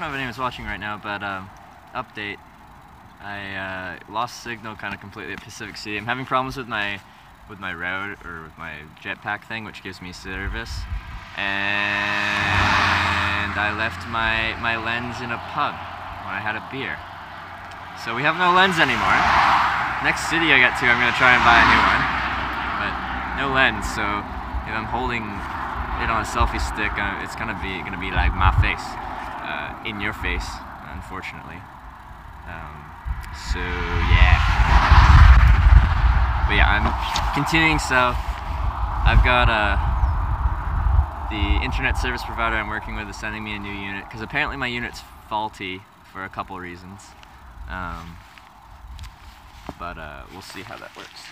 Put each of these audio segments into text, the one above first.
know if anyone's watching right now, but update. I lost signal kind of completely at Pacific City. I'm having problems with my route or with my jetpack thing, which gives me service. And I left my lens in a pub when I had a beer. So we have no lens anymore. Next city I get to, I'm gonna try and buy a new one, but no lens. So if I'm holding it on a selfie stick, it's gonna be like my face, in your face, unfortunately. So yeah. But yeah, I'm continuing south. I've got the internet service provider I'm working with is sending me a new unit because apparently my unit's faulty for a couple reasons. But we'll see how that works.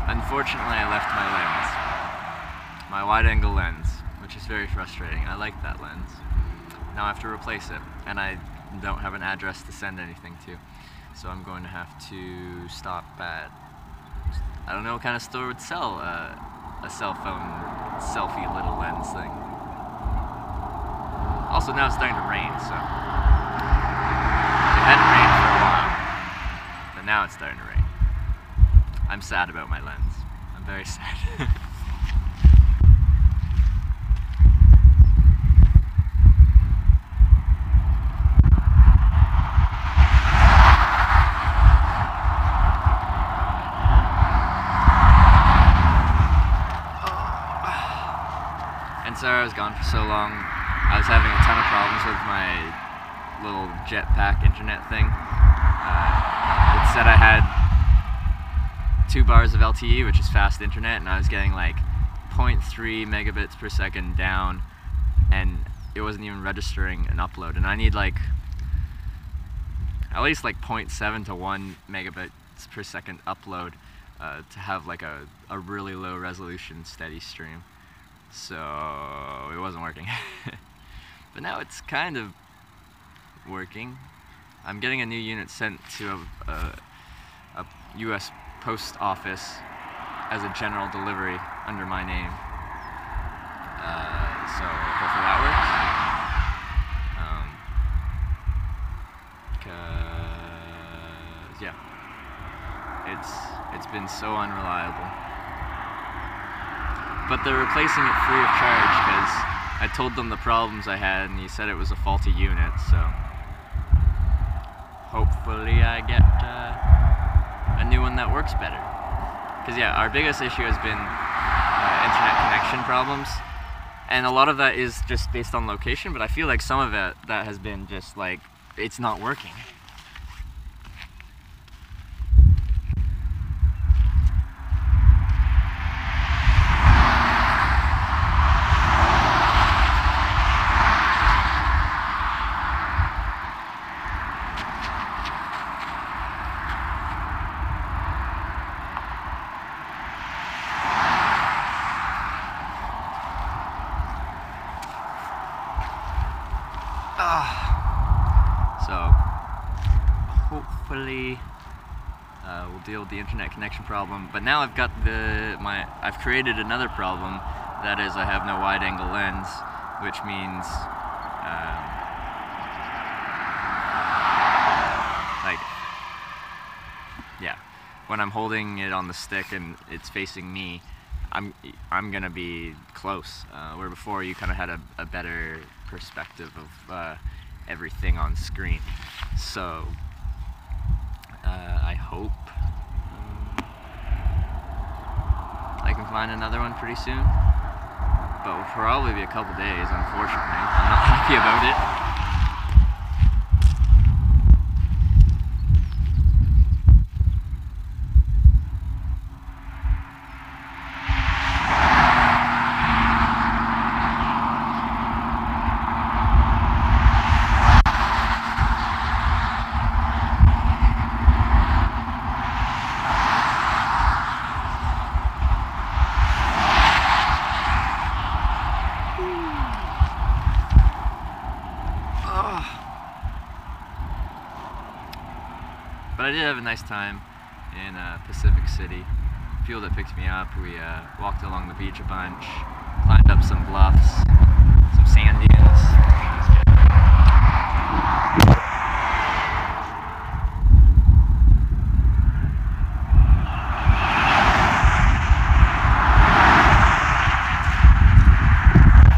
Unfortunately, I left my lens, my wide-angle lens, which is very frustrating. I like that lens. Now I have to replace it, and I don't have an address to send anything to, so I'm going to have to stop at, I don't know what kind of store would sell a cell phone selfie little lens thing. Also, now it's starting to rain, so it hadn't rained for a while, but now it's starting to rain. I'm sad about my lens. I'm very sad. And sorry I was gone for so long. I was having a ton of problems with my little jetpack internet thing. It said I had 2 bars of LTE, which is fast internet, and I was getting like 0.3 megabits per second down, and it wasn't even registering an upload. And I need like at least like 0.7 to 1 megabits per second upload to have like a really low resolution steady stream. So it wasn't working. But now it's kind of working. I'm getting a new unit sent to a US post office as a general delivery under my name. So hopefully that works. Cause yeah, it's been so unreliable. But they're replacing it free of charge because I told them the problems I had, and he said it was a faulty unit. So hopefully I get a new one that works better. Because yeah, our biggest issue has been internet connection problems, and a lot of that is just based on location, but I feel like some of it that has been just like, it's not working. So hopefully we'll deal with the internet connection problem. But now I've got I've created another problem. That is, I have no wide-angle lens, which means like, yeah, when I'm holding it on the stick and it's facing me, I'm gonna be close. Where before you kind of had a better perspective of everything on screen. So I hope I can find another one pretty soon, but will probably be a couple days, unfortunately. I'm not happy about it. But I did have a nice time in Pacific City. Fuel that picked me up. We walked along the beach a bunch, climbed up some bluffs, some sand dunes.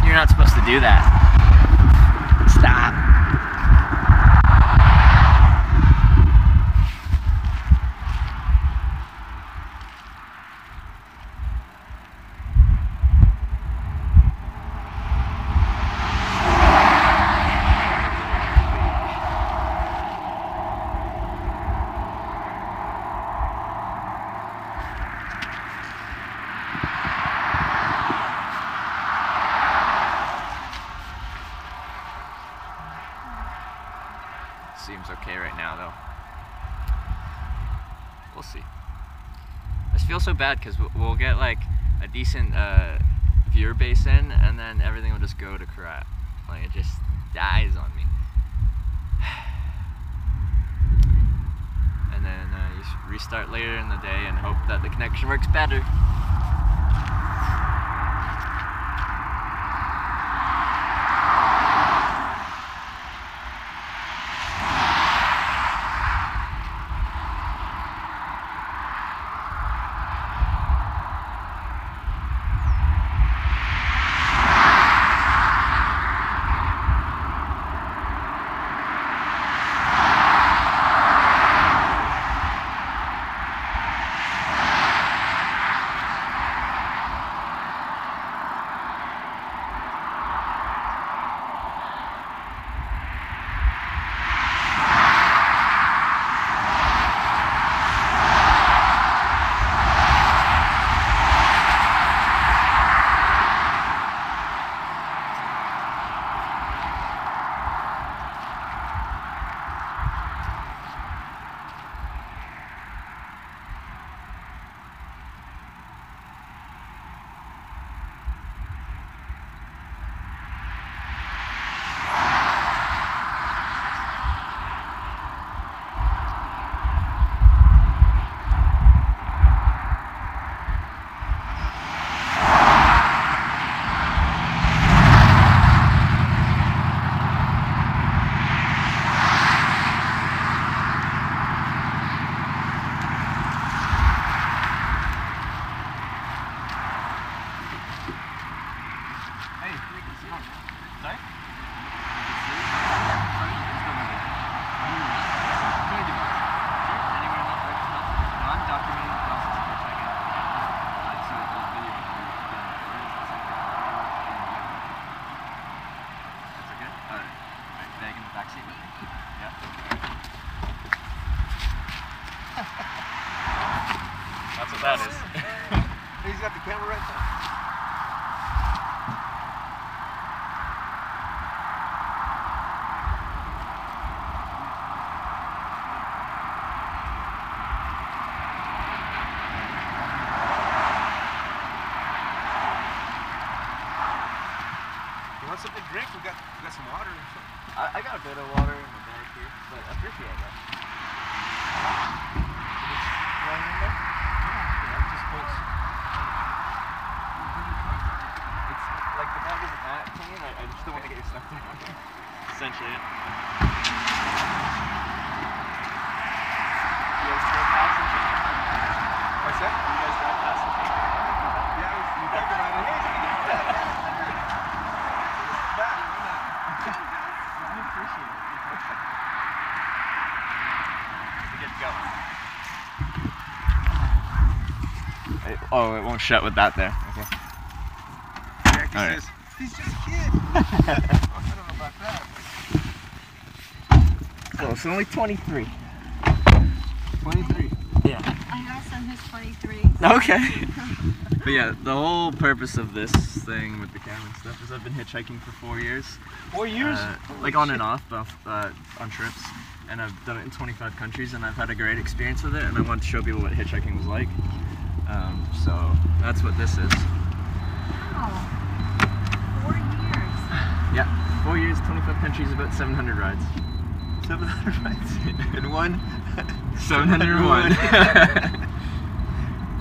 You're not supposed to do that. Stop. Seems okay right now, though. We'll see. I just feel so bad because we'll get like a decent viewer base in, and then everything will just go to crap. Like, it just dies on me. And then you restart later in the day and hope that the connection works better. That's what that is. He's got the camera right there. You want something to drink? We got some water and something. I got a bit of water in my bag here, but I appreciate that. It's like the bag isn't that clean. I just don't want to get your stuff there. Essentially it. You guys drive past the chicken? What's that? You guys drive past the chicken? Yeah, you think about it. I appreciate it. We're good to go. Oh, it won't shut with that there. Okay. Jackie All right. says, he's just a kid. I don't know about that. Oh, it's only 23. 23. Yeah. I have some who's 23. Okay. But yeah, the whole purpose of this thing with the camera and stuff is I've been hitchhiking for 4 years. 4 years? Like on and off, on trips. And I've done it in 25 countries and I've had a great experience with it and I wanted to show people what hitchhiking was like. So that's what this is. Wow. 4 years. Yeah, 4 years, 25 countries, about 700 rides. 700 rides. And one? 701.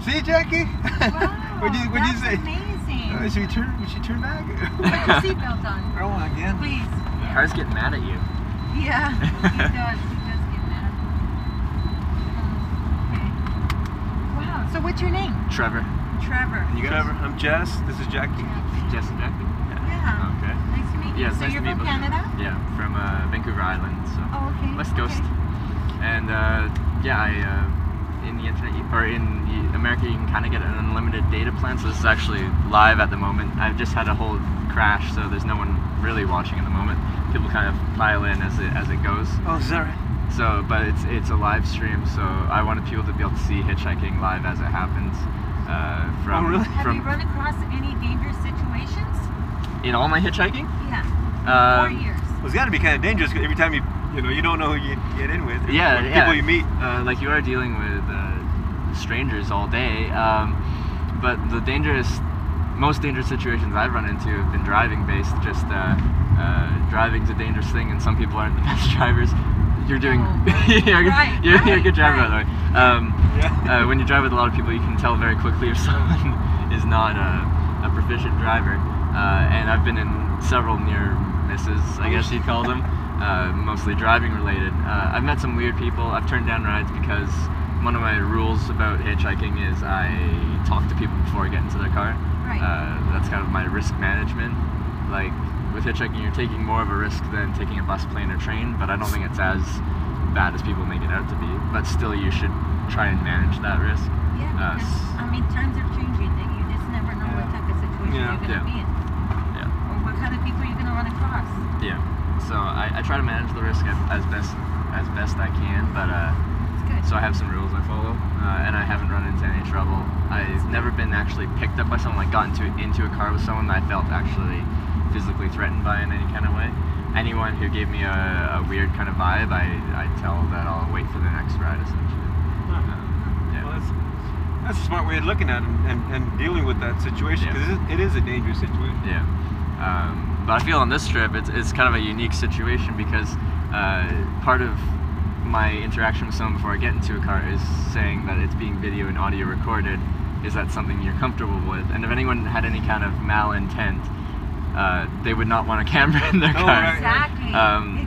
See, Jackie? Wow. What'd you say? Amazing. Should she turn back? Put your seatbelt on. Roll on again. Please. Cars get mad at you. Yeah, he does. He does get mad. Okay. Wow. So what's your name? Trevor. Trevor. And you guys? Trevor, I'm Jess. This is Jackie. Jess and Jackie? Yeah. Okay. Nice to meet you. Yeah, it's so nice you're to meet from both of you. Canada? Yeah, from Vancouver Island, so Oh, okay. West Coast. Okay. And yeah, in the internet, or in America, you can kind of get an unlimited data plan. So this is actually live at the moment. I've just had a whole crash, so there's no one really watching at the moment. People kind of pile in as it goes. Oh, is that right? So, but it's a live stream, so I wanted people to be able to see hitchhiking live as it happens. Oh, really? Have you run across any dangerous situations? In all my hitchhiking? Yeah. 4 years. Well, it's got to be kind of dangerous every time you don't know who you get in with. Yeah, or yeah. People you meet. Like you are dealing with strangers all day, but the most dangerous situations I've run into have been driving based. Just driving's a dangerous thing, and some people aren't the best drivers. You're doing, you're a good driver, by the way. When you drive with a lot of people, you can tell very quickly if someone is not a proficient driver. And I've been in several near misses, I guess you'd call them, mostly driving related. I've met some weird people. I've turned down rides because one of my rules about hitchhiking is I talk to people before I get into their car. Right. That's kind of my risk management. Like with hitchhiking, you're taking more of a risk than taking a bus, plane, or train, but I don't think it's as bad as people make it out to be. But still, you should try and manage that risk. Yeah, because, I mean, times are changing. That you just never know what type of situation you're going to be in. Yeah. Or what kind of people you're going to run across. Yeah. So I try to manage the risk as best I can, but Good. so I have some rules I follow, and I haven't run into any trouble. I've never been actually picked up by someone, like got into a car with someone that I felt actually physically threatened by in any kind of way. Anyone who gave me a weird kind of vibe, I tell that I'll wait for the next ride, essentially. Yeah. Well, that's a smart way of looking at it and dealing with that situation, because it is a dangerous situation. Yeah. But I feel on this trip, it's kind of a unique situation because part of my interaction with someone before I get into a car is saying that it's being video and audio recorded. Is that something you're comfortable with? And if anyone had any kind of malintent, they would not want a camera in their car. Right. Exactly.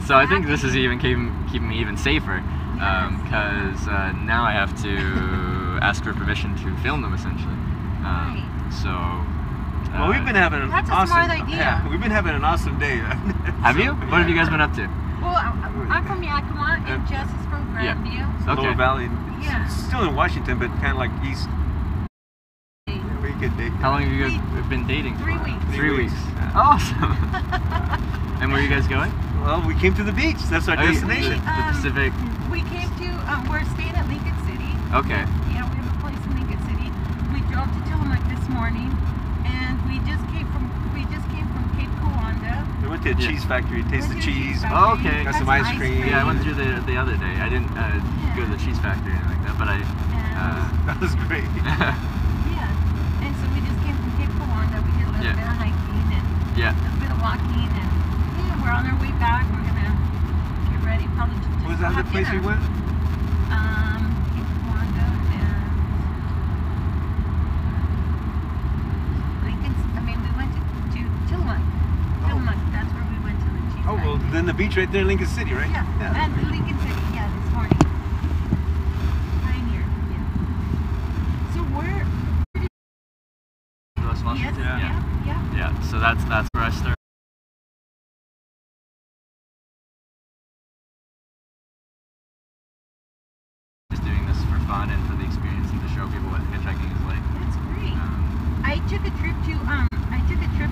So I think this is even keeping me even safer, because now I have to ask for permission to film them, essentially. Right. So. Well, we've been having an That's a awesome. smart idea. Yeah, we've been having an awesome day. Have you? What have you guys been up to? Well, I'm from Yakima, and Jess is from Grandview. Okay. Lower Valley. Yeah. Still in Washington, but kind of like east. Yeah, we could date. How long have you guys been dating? 3 weeks. 3 weeks. Awesome. And where are you guys going? Well, we came to the beach. That's our destination. The Pacific. We came to, we're staying at Lincoln City, Okay. Yeah, we have a place in Lincoln City. We drove to Tillamook this morning, and we just came from Cape Cowanda. We went to a cheese factory, taste the cheese. Oh, okay. Got some ice cream. Yeah, I went through the other day. I didn't go to the cheese factory or anything like that, but I. That was great. Yeah, and so we just came from Cape Cowanda. We did a little bit of hiking and Yeah. a little bit of walking, and yeah, we're on our way back. We're gonna get ready. Probably just What was the other have place we dinner. went? Cape Cowanda and Lincoln. I mean, we went to Tillamook. Tillamook. That's where we went to the cheese Oh, well, factory. then the beach right there in Lincoln City, right? Yeah, and Lincoln City. Yeah, this morning. Pioneer. Yeah. So where? Los Montes? Yes. Yeah. Yeah. Yeah. So that's where I started. Just doing this for fun and for the experience and to show people what hitchhiking is like. That's great. I took a trip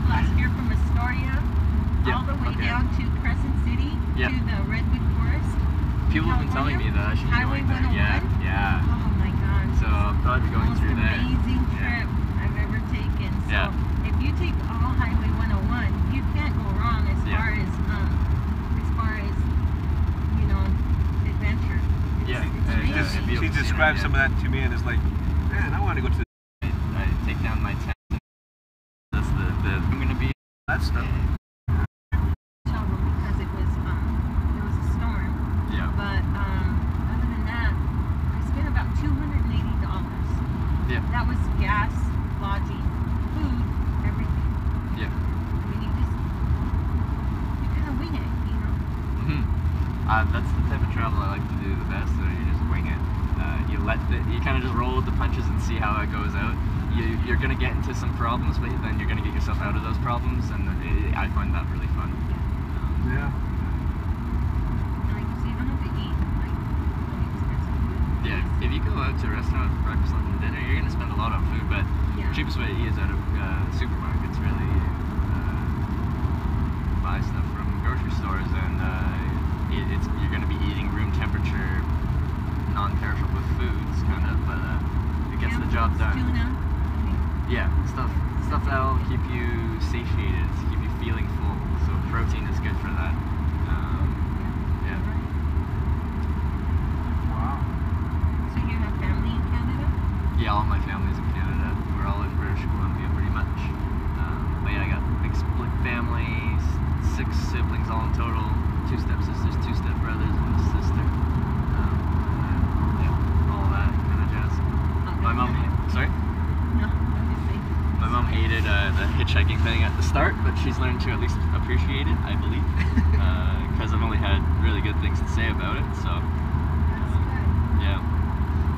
last year from Astoria all the way down to Crescent City to the Redwood Forest. People have been telling me that I should be Highway going there. 101? Yeah. Oh my God. So I'll probably be going Most through there. amazing trip I've ever taken. So if you take all Highway 101, you can't go wrong as far as you know, adventure. Yeah. It's amazing. She described some of that to me, and it's like, man, I want to go to the. I take down my tent. That's the I'm gonna be that stuff. Shovel because it was a storm. Yeah. But other than that, I spent about $280. Yeah. That was gas, lodging, food, everything. Yeah. I mean, you kind of wing it, you know. That's the type of travel I like to do the best. So you just wing it. You kind of just roll with the punches and see how it goes out. You're gonna get into some problems, but then you're gonna get yourself out of those problems, and I find that really fun. Yeah. Like, so you don't have to eat like really expensive food. Yeah, if you go out to a restaurant for breakfast, lunch, and dinner, you're gonna spend a lot on food, but the cheapest way to eat is out of supermarkets, really. Buy stuff from grocery stores, and you're gonna be eating room temperature, non-perishable foods, kind of, but it gets the job done. Tuna. Yeah, stuff that'll keep you satiated, keep you feeling full. So protein is good for that. Yeah. Wow. So you have family in Canada? Yeah, all my family's in Canada. We're all in British Columbia, pretty much. But yeah, I got a big split family, 6 siblings all in total, 2 stepsisters, 2 stepbrothers, and a sister. Yeah, all that kind of jazz. My mom, sorry? No, I'm just saying. My mom hated the hitchhiking thing at the start, but she's learned to at least appreciate it, I believe, because I've only had really good things to say about it. So, That's good. yeah.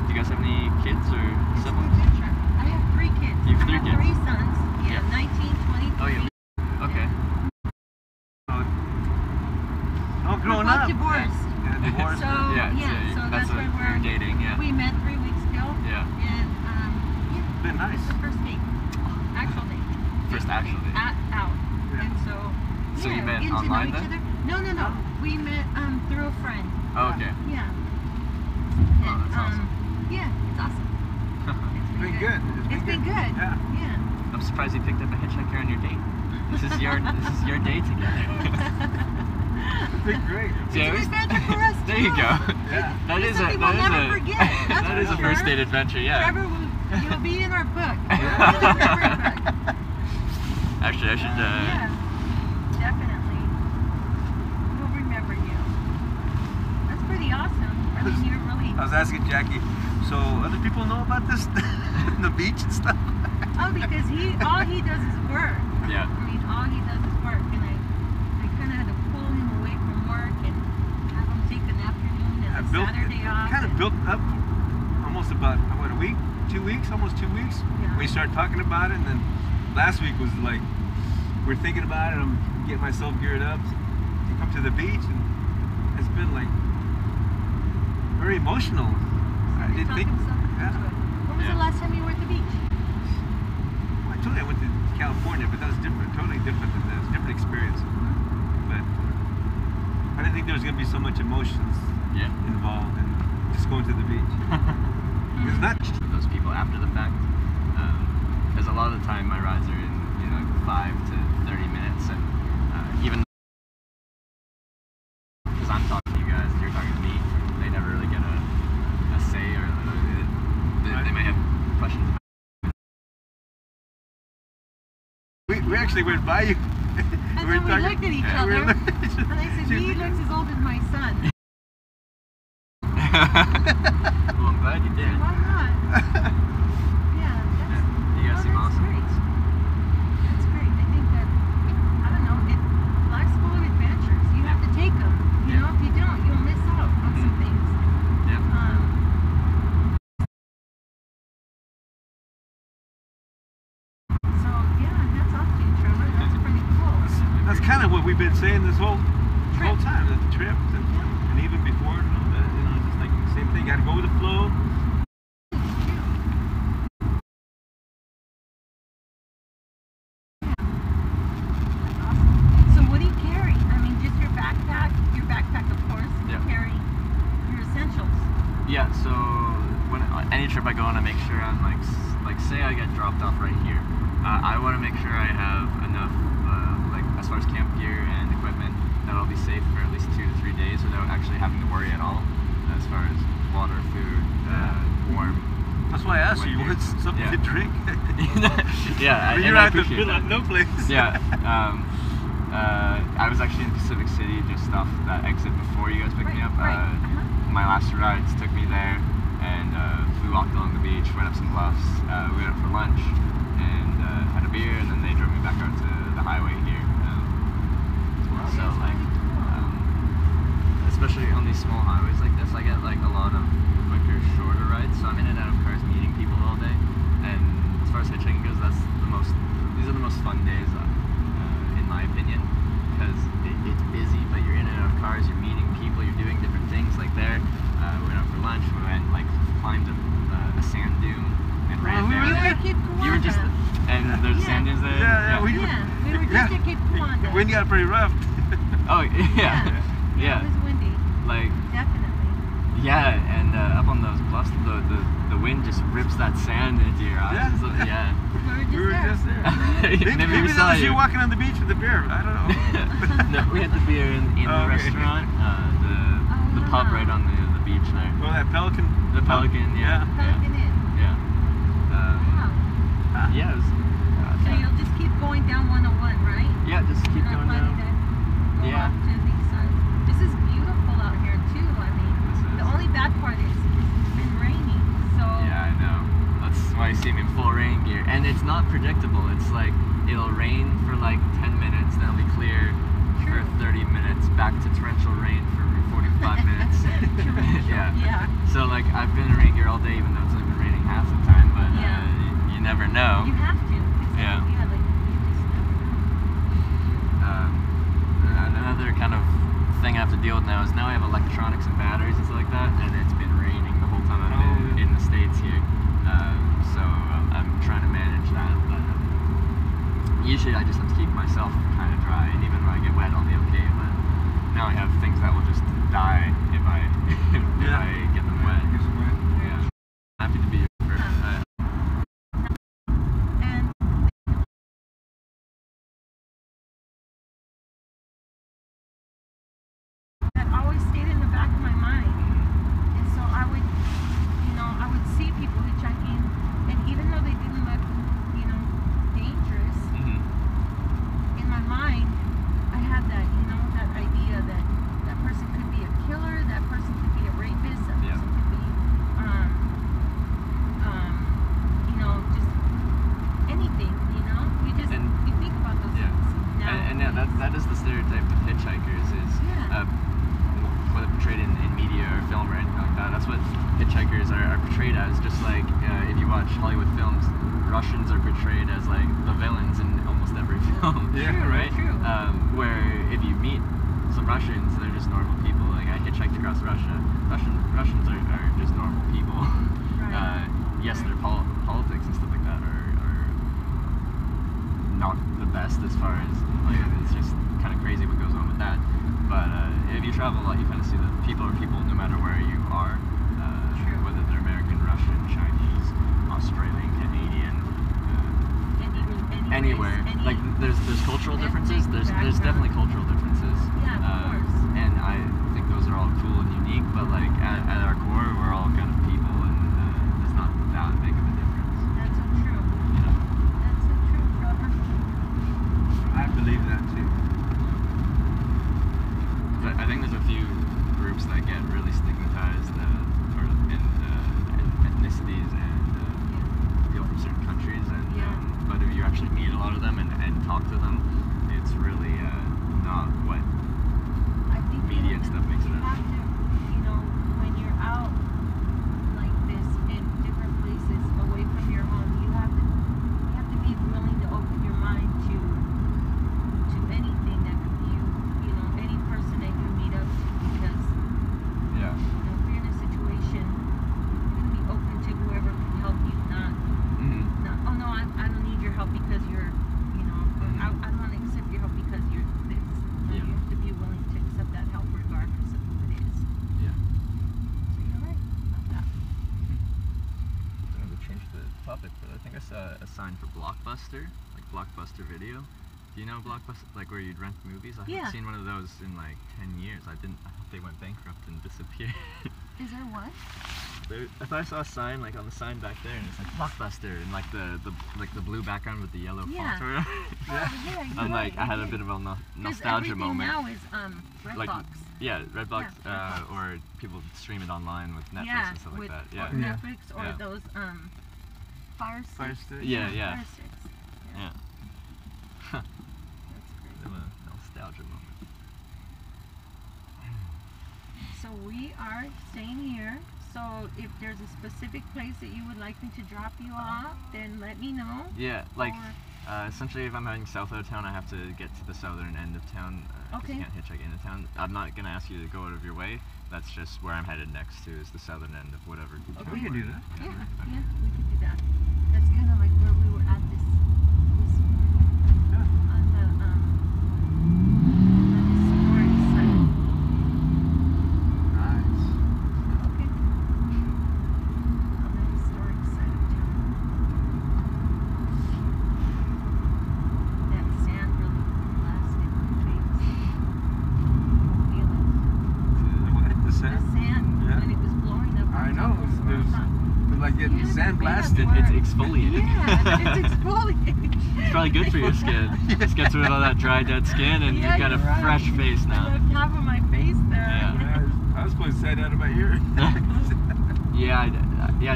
Do you guys have any kids or It's an siblings? adventure. I have 3 kids. You have 3 I have kids? 3 sons. Yeah, Yeah. 19, 23. Oh, yeah. Okay. Oh, growing We're both up. divorced. Yeah, divorced. So, Yeah, so that's what why you're we're dating. Yeah. We met 3 weeks ago. Yeah. And yeah, Been nice. it's the first date. Actual date. First actual date. Out. Yeah. And so So you met getting to know online each then? other. No. We met through a friend. Oh, okay. Yeah. Oh, And, that's awesome. Yeah, it's awesome. It's been good. It's been good. Yeah. Yeah. I'm surprised you picked up a hitchhiker on your date. This is your day together. It's been great. It's an adventure for us There you too. go. Yeah. That It's is a something we'll never forget. That's that for is a sure. first date adventure. Yeah. Trevor, you'll be in our book. Actually, I should. Yeah, definitely. We'll remember you. That's pretty awesome. I mean, you're really. I was asking Jackie, so other people know about this, the beach and stuff? Oh, because all he does is work. Yeah. I mean, all he does is work, and I kind of had to pull him away from work and have him take an afternoon and a Saturday off. Kind of built up almost about, what, a week? 2 weeks? Almost 2 weeks? Yeah. We started talking about it, and then last week was like, we're thinking about it, I'm getting myself geared up to come to the beach, and it's been like very emotional. I You didn't talk think. himself into Yeah. it. When was the last time you were at the beach? I told you I went to California, but that was different, totally different than this, different experience. But I didn't think there was going to be so much emotions Yeah. involved in just going to the beach. It's not. To those people after the fact, because a lot of the time my rides are in 5 to 30 minutes, and even because I'm talking to you guys and you're talking to me, they never really get a say, or they may have questions about. We actually went by you. And then we looked at each other, and I said, he looks as old as my son. Well, I'm glad you did. Why not? Yeah, You guys seem awesome. Great. That's great. I think that, I don't know, life's full of adventures. You have to take them. You know, if you don't, you'll miss out on some things. Yeah. So, yeah, hats off to you, Trevor. That's pretty cool. That's kind of what we've been saying this whole time. The trip, and even before, just like the same thing. Got to go with the flow. So what do you carry? I mean, just your backpack. Your backpack, of course. You carry your essentials. Yeah. So when any trip I go on, I make sure I'm like say I get dropped off right here. I want to make sure I have enough, like as far as camp gear and equipment, that I'll be safe for at least 2 to 3 days without actually having to worry at all, as far as water, food, warm. That's why I asked you. What's something to drink? Yeah, you're out the middle of no place. Yeah. I was actually in Pacific City, just off that exit before you guys picked me up. My last rides took me there, and we walked along the beach, went up some bluffs. We went out for lunch and had a beer, and then they drove me back out to the highway here. So like, especially on these small highways like this, I get like a lot of quicker, shorter rides. So I'm in and out of cars meeting people all day. And as far as hitchhiking goes, these are the most fun days, in my opinion, because it's busy, but you're in and out of cars, you're meeting people, you're doing different things. Like there, we went out for lunch, we went climbed a sand dune and ran there. You were just, and there's sand dunes there. Yeah, we were just at Cape Kiwanda. The wind got pretty rough. Oh yeah. It was windy. Like definitely. Yeah, and up on those bluffs, the wind just rips that sand into your eyes. Yeah. We were just there. Maybe that was you walking on the beach with the beer. I don't know. No, we had the beer in the restaurant, the pub right on the beach there. Well, that Pelican. The Pelican, yeah. Pelican Inn. Yeah. Wow. Yeah, it was. So you'll just keep going down 101, right? Yeah, just keep going down. Yeah. This is beautiful out here too. I mean, the only bad part is it's been raining. So. Yeah, I know. That's why you see me in full rain gear, and it's not predictable. It's like it'll rain for like 10 minutes, then it'll be clear for 30 minutes, back to torrential rain for 45 minutes. Yeah. So like I've been in rain gear all day, even though it's only been raining half the time. But you never know. You have to. Yeah. Like you just never know. Another kind of thing I have to deal with now is I have electronics and batteries and stuff like that, and it's been raining the whole time I've been in the States here. So I'm trying to manage that, but usually I just have to keep myself kind of dry, and even when I get wet I'll be okay, but now I have things that will just die if I get them wet. Yeah. Happy to be here. That always stayed in the back of my mind, and so I would see people hitchhiking, and even though they didn't look, dangerous, in my mind, I had that, that idea that that person could be a killer, that person could be a rapist, that person could be, just anything, you think about those things. That is the stereotype of hitchhikers is, whether portrayed in media or film or anything like that. That's what hitchhikers are portrayed as. Just like if you watch Hollywood films, Russians are portrayed as like the villains in almost every film. Right? True. Where if you meet some Russians, they're just normal people. Like I hitchhiked across Russia. Russians are just normal people. Right. Yes, their politics and stuff like that are not the best as far as it's just kind of crazy what goes on with that. But if you travel a lot, you kind of see that people are people no matter where you are, whether they're American, Russian, Chinese. topic, but I think I saw a sign for Blockbuster, like Blockbuster Video. Do you know Blockbuster, like where you'd rent movies? I Yeah. haven't seen one of those in like 10 years. I thought they went bankrupt and disappeared. Is there what? If I saw a sign like on the sign back there and it's like Blockbuster and like the blue background with the yellow Yeah. font around. Oh, yeah, you're I'm like, right, I had you a did. bit of a 'Cause nostalgia everything moment. now is Redbox. Like, yeah, Redbox, Yeah, Redbox. or people stream it online with Netflix yeah, and stuff like with that. or Yeah. Yeah. Netflix or Yeah. those Fire Sticks. Fire Stick. Yeah, yeah. Fire Sticks. Yeah. That's Bit of a nostalgia moment. great. So we are staying here. So if there's a specific place that you would like me to drop you off, then let me know. Yeah, like Or- essentially, if I'm heading south out of town, I have to get to the southern end of town. 'Cause Okay. you can't hitchhike into town. I'm not gonna ask you to go out of your way. That's just where I'm headed next to, is the southern end of whatever. Okay, town we can we're do in. that. Yeah, yeah, we could do that. That's kind of like where we were at this morning Yeah. on the historic site. Nice. Okay. On the historic side of town. That sand really blasted my face. Feel it. What? The The sand? sand Yeah. when it was blowing up. I on know. top of It was the like getting Yeah, sand the blasted. band It's work. exfoliated. Yeah, it's exfoliating. It's probably good for your skin. Just gets rid of all that dry, dead skin, and Yeah, you've got a you're right. fresh face now. The top of my face there. Yeah. I was pulling sand out of my ear. Yeah, I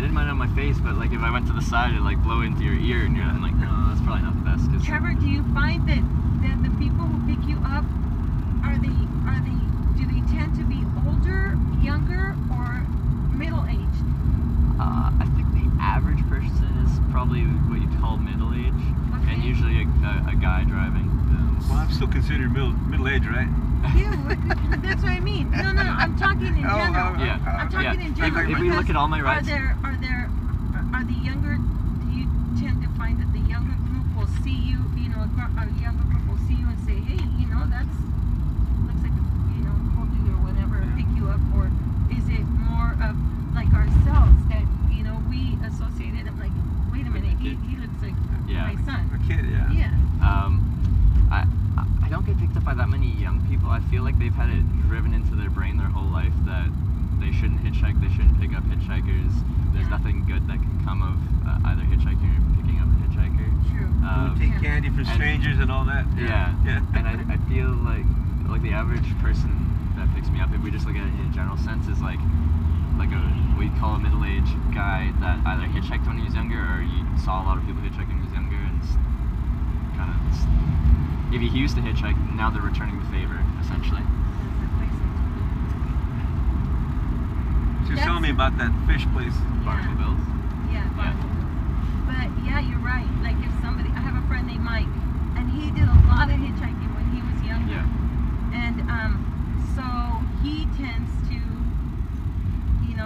didn't mind on my face, but like if I went to the side, it'd like blow into your ear, and I'm like, no, that's probably not the best. 'Cause Trevor, do you find that the people who pick you up do they tend to be older, younger, or middle aged? I think the average person is probably what you'd call middle-aged, Okay. and usually a guy driving. Well, I'm still considered middle age, right? You. That's what I mean. No, I'm talking in general. Yeah. I'm talking in general. If we look because at all my rides, are the younger? Do you tend to find that the younger group will see you? You know, a younger group will see you and say, hey, you know, that's looks like cool dude or whatever, pick you up, or is it more of like ourselves that we associated him like, wait a minute, he looks like Yeah. my son. A kid, yeah. Yeah. I don't get picked up by that many young people. I feel like they've had it driven into their brain their whole life that they shouldn't hitchhike, they shouldn't pick up hitchhikers. There's Yeah. nothing good that can come of either hitchhiking or picking up a hitchhiker. True. Don't take Yeah. candy from strangers and all that. Yeah. Yeah. And I feel like the average person that picks me up, if we just look at it in a general sense, is like what you'd call a middle-aged guy that either hitchhiked when he was younger, or you saw a lot of people hitchhiking when he was younger, and kind of, if he used to hitchhike, now they're returning the favor, essentially. That's the place She was telling me about that fish place. Barnacle Bills. Yeah, Barnacle Bills. But yeah, you're right. Like if somebody, I have a friend named Mike, and he did a lot of hitchhiking when he was younger. Yeah. And so he tends to,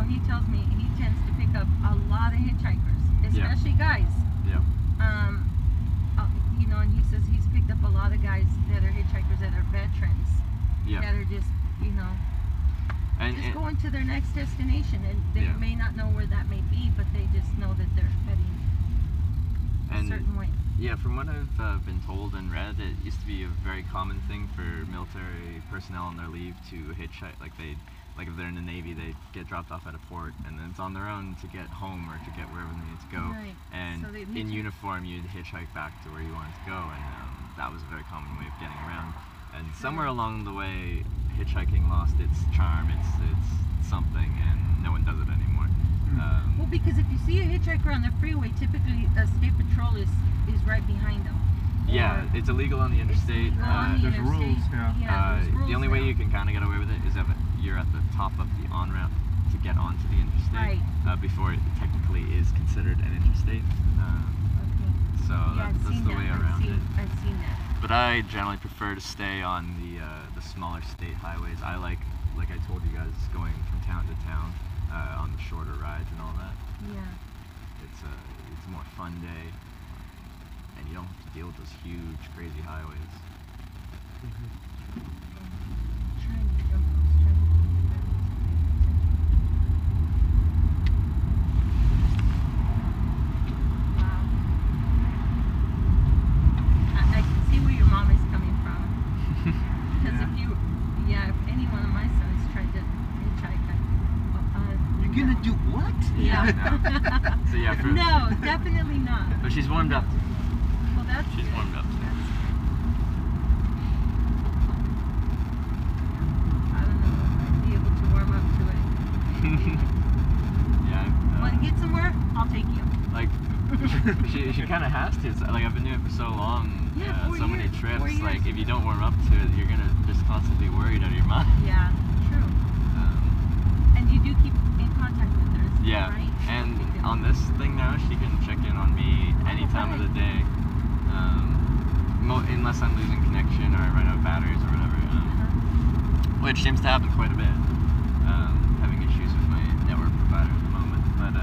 he tells me he tends to pick up a lot of hitchhikers, especially guys. Yeah. And he says he's picked up a lot of guys that are hitchhikers that are veterans, Yeah. that are just, And just going to their next destination, and they Yeah. may not know where that may be, but they just know that they're heading a certain way. yeah, from what I've been told and read, it used to be a very common thing for military personnel on their leave to hitchhike. Like if they're in the Navy, they get dropped off at a port, and then it's on their own to get home or to get wherever they need to go. Right. And So they'd in hitchhike. uniform, you'd hitchhike back to where you wanted to go, and that was a very common way of getting around. And somewhere along the way, hitchhiking lost its charm. It's something, and no one does it anymore. Well, because if you see a hitchhiker on the freeway, typically a state patrol is right behind them. Yeah, Or it's illegal on the it's interstate. illegal on the there's interstate. rules, yeah. there's rules The only way now. you can kind of get away with it is if you're at the top of the on-ramp to get onto the interstate, before it technically is considered an interstate. Okay. So Yeah, I've that's seen the that. way around it. I've seen that. But I generally prefer to stay on the smaller state highways. I like I told you guys, going from town to town on the shorter rides and all that. Yeah. It's a more fun day, and you don't have to deal with those huge, crazy highways. Trying to jump. I was trying to keep the attention. Yeah. No. So yeah, No, definitely not. but she's warmed up. Well, that's She's good. warmed up. I don't know. I'd be able to warm up to it. Yeah. Want to get somewhere? I'll take you. Like she kind of has to. It's like I've been doing it for so long, Yeah, 4 so many years, 4 trips. years. Like if you don't warm up to it, you're gonna just constantly worried out of your mind. Yeah, true. And you do keep in contact with her, Yeah, right? and Okay, good. on this thing now, she can check in on me any time of the day, unless I'm losing connection or I run out of batteries or whatever, which seems to happen quite a bit. Having issues with my network provider at the moment, but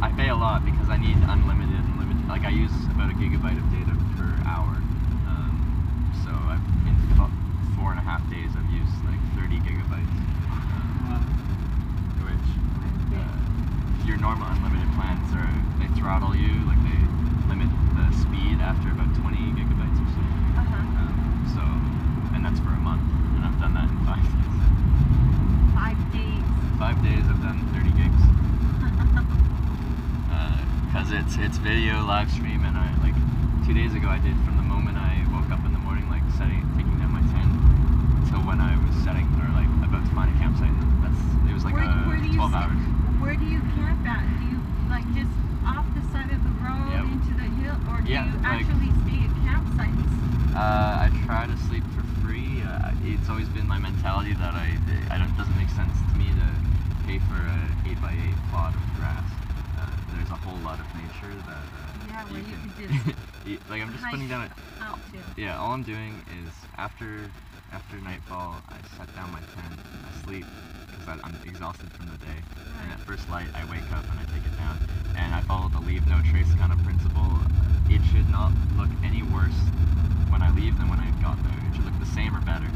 I pay a lot because I need unlimited and limited. Like I use about a gigabyte of data per hour, so I've in about 4.5 days I've used like 30 gigabytes. Which your normal unlimited plans they throttle you, like they limit the speed after about 20 gigabytes or so. So, and that's for a month, and I've done that in 5 days. 5 days. 5 days I've done 30 gigs. Cause it's video live stream, and I like 2 days ago I did from the moment I woke up in the morning, like taking down my tent, till when I was setting or like about to find a campsite. It was like Where do you 12 hours. Where do you camp at? Do you like just off the side of the road Yeah. into the hill, or do Yeah, you like- actually stay at campsites? I try to sleep for free. It's always been my mentality that it doesn't make sense to me to pay for a 8x8 plot of grass. There's a whole lot of nature that Yeah, where you can could like I'm just hike putting down it. out to. Yeah, all I'm doing is after nightfall, I set down my tent, I sleep because I'm exhausted from the day, and at first light I wake up and I take it down, and I follow the leave no trace kind of principle. It should not look any worse when I leave than when I got there. It should look the same or better.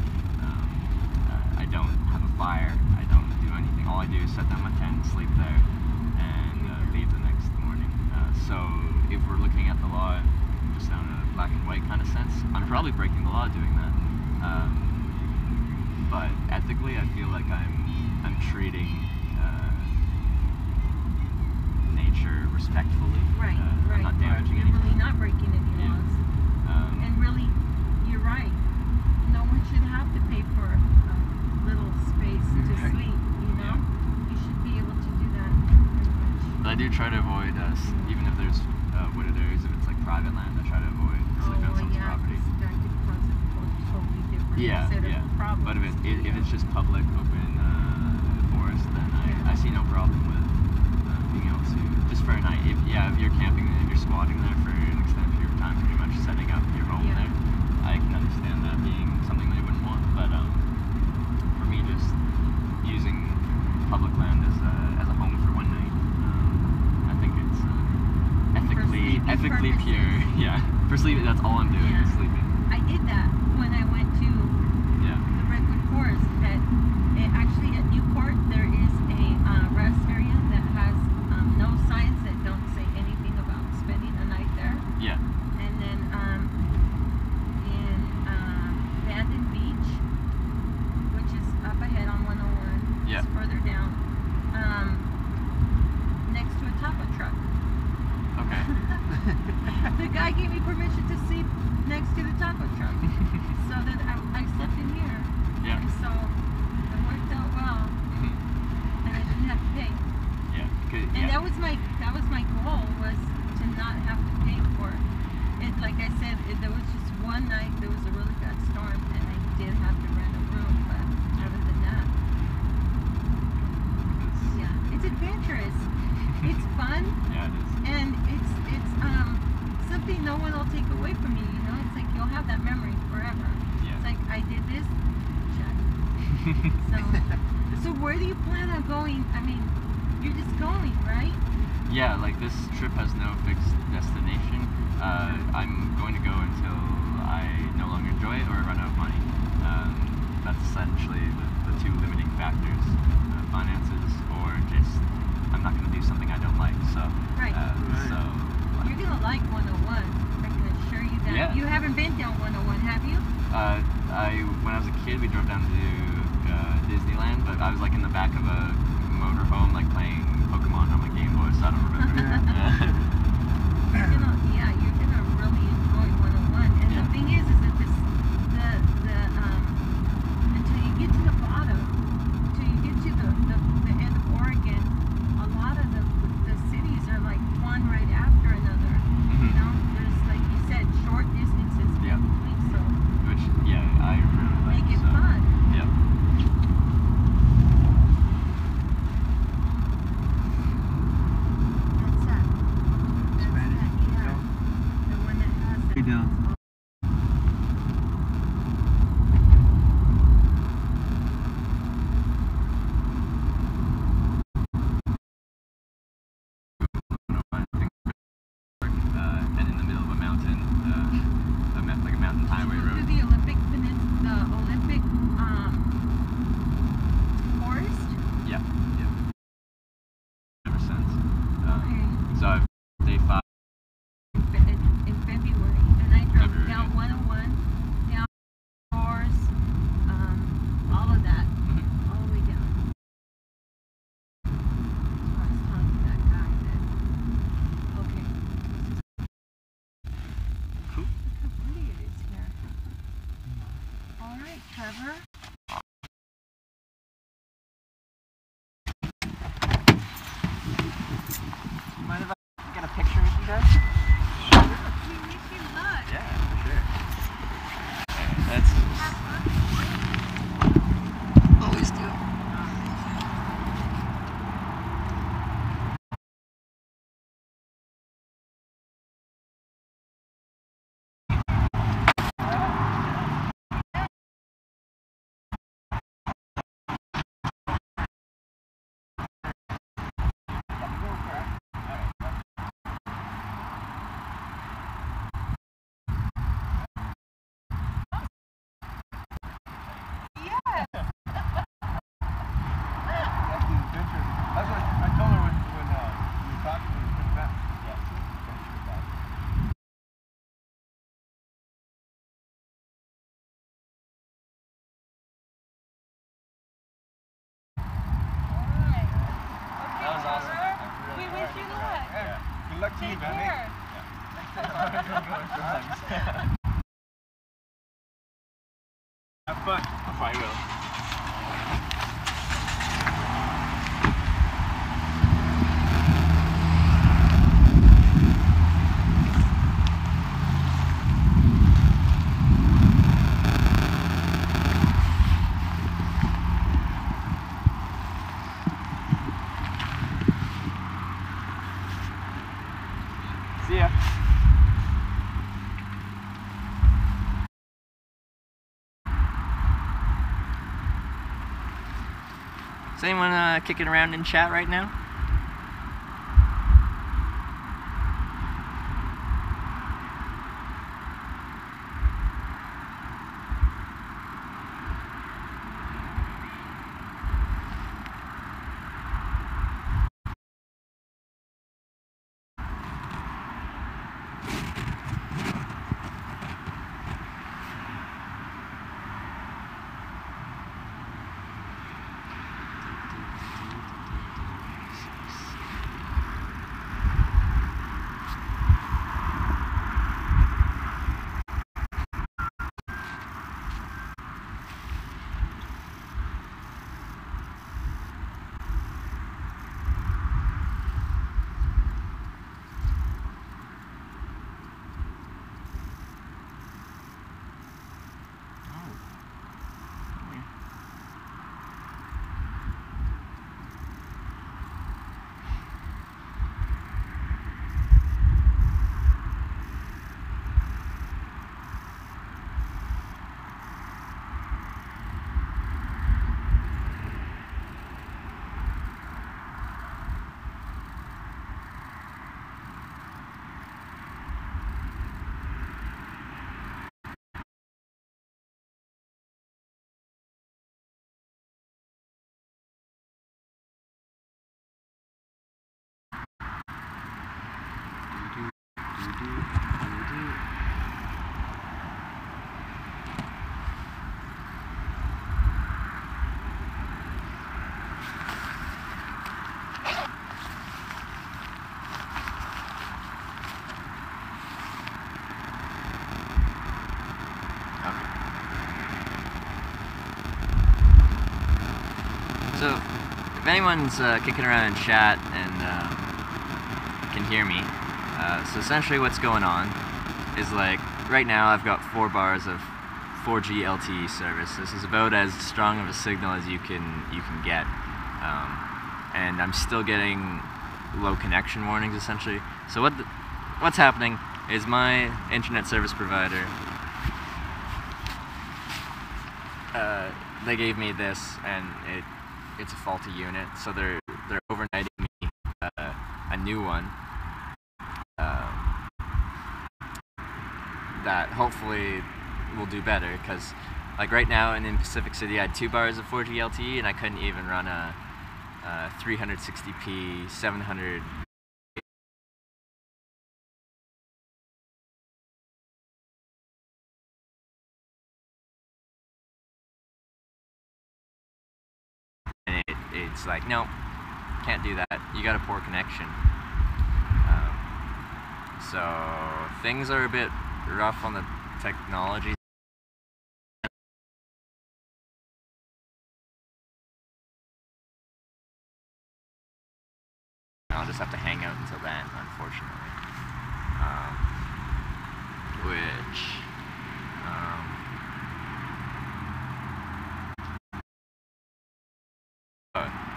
I don't have a fire, I don't do anything. All I do is set down my tent, sleep there, and leave the next morning. So if we're looking at the law just on a black and white kind of sense, I'm probably breaking the law doing that. But ethically, I feel like I'm treating nature respectfully. Right, I'm not damaging You're really anything. not breaking any Yeah. laws. And really, you're right. No one should have to pay for a little space to Right. sleep, you know? Yeah. You should be able to do that pretty much. But I do try to avoid, even if there's wooded areas, if it's like private land, I try to avoid sleeping on well, someone's yeah, property. 'cause that could cause a totally different Yeah, set yeah. of problems. But if it's just public, open forest, then I see no problem with being able to, just for a night. If you're camping, if you're squatting there for an extended period of time, pretty much setting up your home Yeah. there, I can understand that being something they wouldn't want. But for me, just using public land as a home for one night, I think it's ethically sleeping pure. purposes. Yeah, for sleeping, that's all I'm doing is Yeah. sleeping. I did that when I went to Yeah. the Redwood Forest. Actually, at Newport, there is a rest area that has no signs that don't say anything about spending a night there. Yeah. And then in Bandon Beach, which is up ahead on 101, Yeah. it's further down, next to a taco truck. Okay. The guy gave me permission to sleep next to the taco truck, so that I slept in here. Yeah. So it worked out well, and I didn't have to pay. Yeah. Good. And Yeah. that was my goal, was to not have to pay for it. Like I said, there was just one night there was a really bad storm, and I did have to rent a room. But other than that, yeah, it's adventurous. It's fun, Yeah, it is. and it's something no one will take away from you. You know, it's like you'll have that memory forever. Yeah. It's like I did this. Check. So where do you plan on going? I mean, you're just going, right? Yeah, like this trip has no fixed destination. I'm going to go until I no longer enjoy it or run out of money. That's essentially the two limiting factors: finances, or just I'm not going to do something I don't like. So, Right. so You're gonna like 101. I can assure you that. Yeah. You haven't been down 101, have you? when I was a kid, we drove down to Disneyland, but I was like in the back of a motorhome, like playing Pokemon Hi, Trevor. Mind if I get a picture with you guys? We wish you luck. Yeah, for sure. That's Have fun. always do. That's what I told her when we were talking to her. Alright. That was awesome. We wish you luck. Good luck to you, Take man. care. Have fun. I probably will. See ya. Is anyone kicking around in chat right now? So, if anyone's kicking around in chat and can hear me, so essentially what's going on is, like, right now I've got 4 bars of 4G LTE service. This is about as strong of a signal as you can get, and I'm still getting low connection warnings essentially. So what's happening is my internet service provider, they gave me this, and it's a faulty unit, so they're overnighting me a new one that hopefully will do better, because like right now in Pacific City I had 2 bars of 4G LTE and I couldn't even run a 360p 700. And it's like, no, can't do that. You got a poor connection. So things are a bit rough on the technology I'll just have to hang out until then, unfortunately.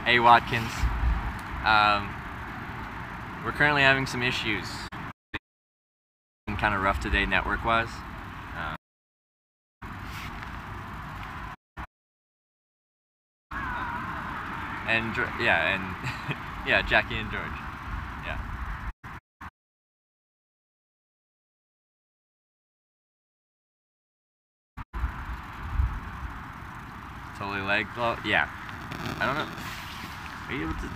Hey Watkins, we're currently having some issues. Kind of rough today network-wise. And yeah, Jackie and George. Yeah. Totally lagged. Well, yeah. I don't know. Are you able to?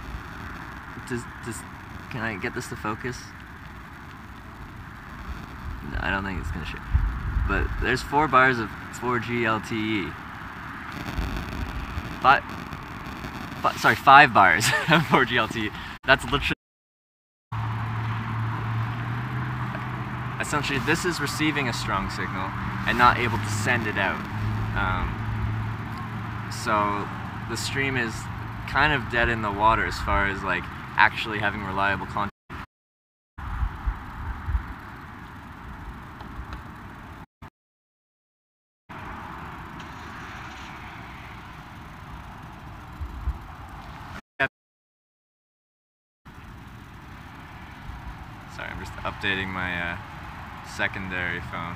Can I get this to focus? No, I don't think it's gonna show. But there's 4 bars of 4G LTE. 5 bars of 4G LTE. That's literally. Essentially, this is receiving a strong signal and not able to send it out. So the stream is kind of dead in the water as far as like actually having reliable content. Sorry, I'm just updating my secondary phone.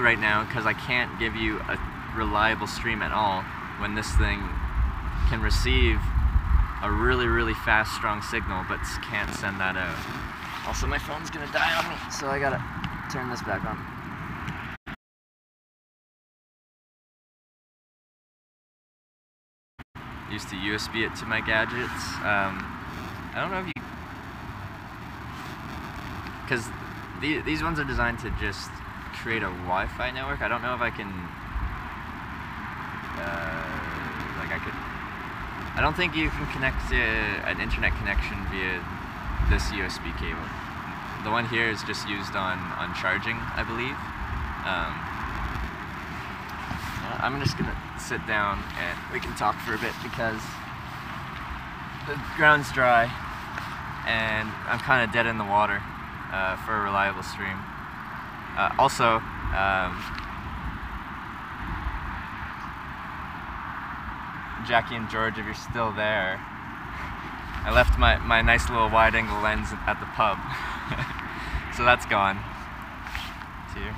Right now, because I can't give you a reliable stream at all when this thing can receive a really fast strong signal but can't send that out. Also, my phone's gonna die on me, so I gotta turn this back on. Used to USB it to my gadgets. I don't know if you, because these ones are designed to just create a Wi-Fi network. I don't know if I can, I don't think you can connect to an internet connection via this USB cable. The one here is just used on charging, I believe. I'm just gonna sit down and we can talk for a bit because the ground's dry and I'm kind of dead in the water for a reliable stream. Also, Jackie and George, if you're still there, I left my nice little wide-angle lens at the pub, so that's gone too.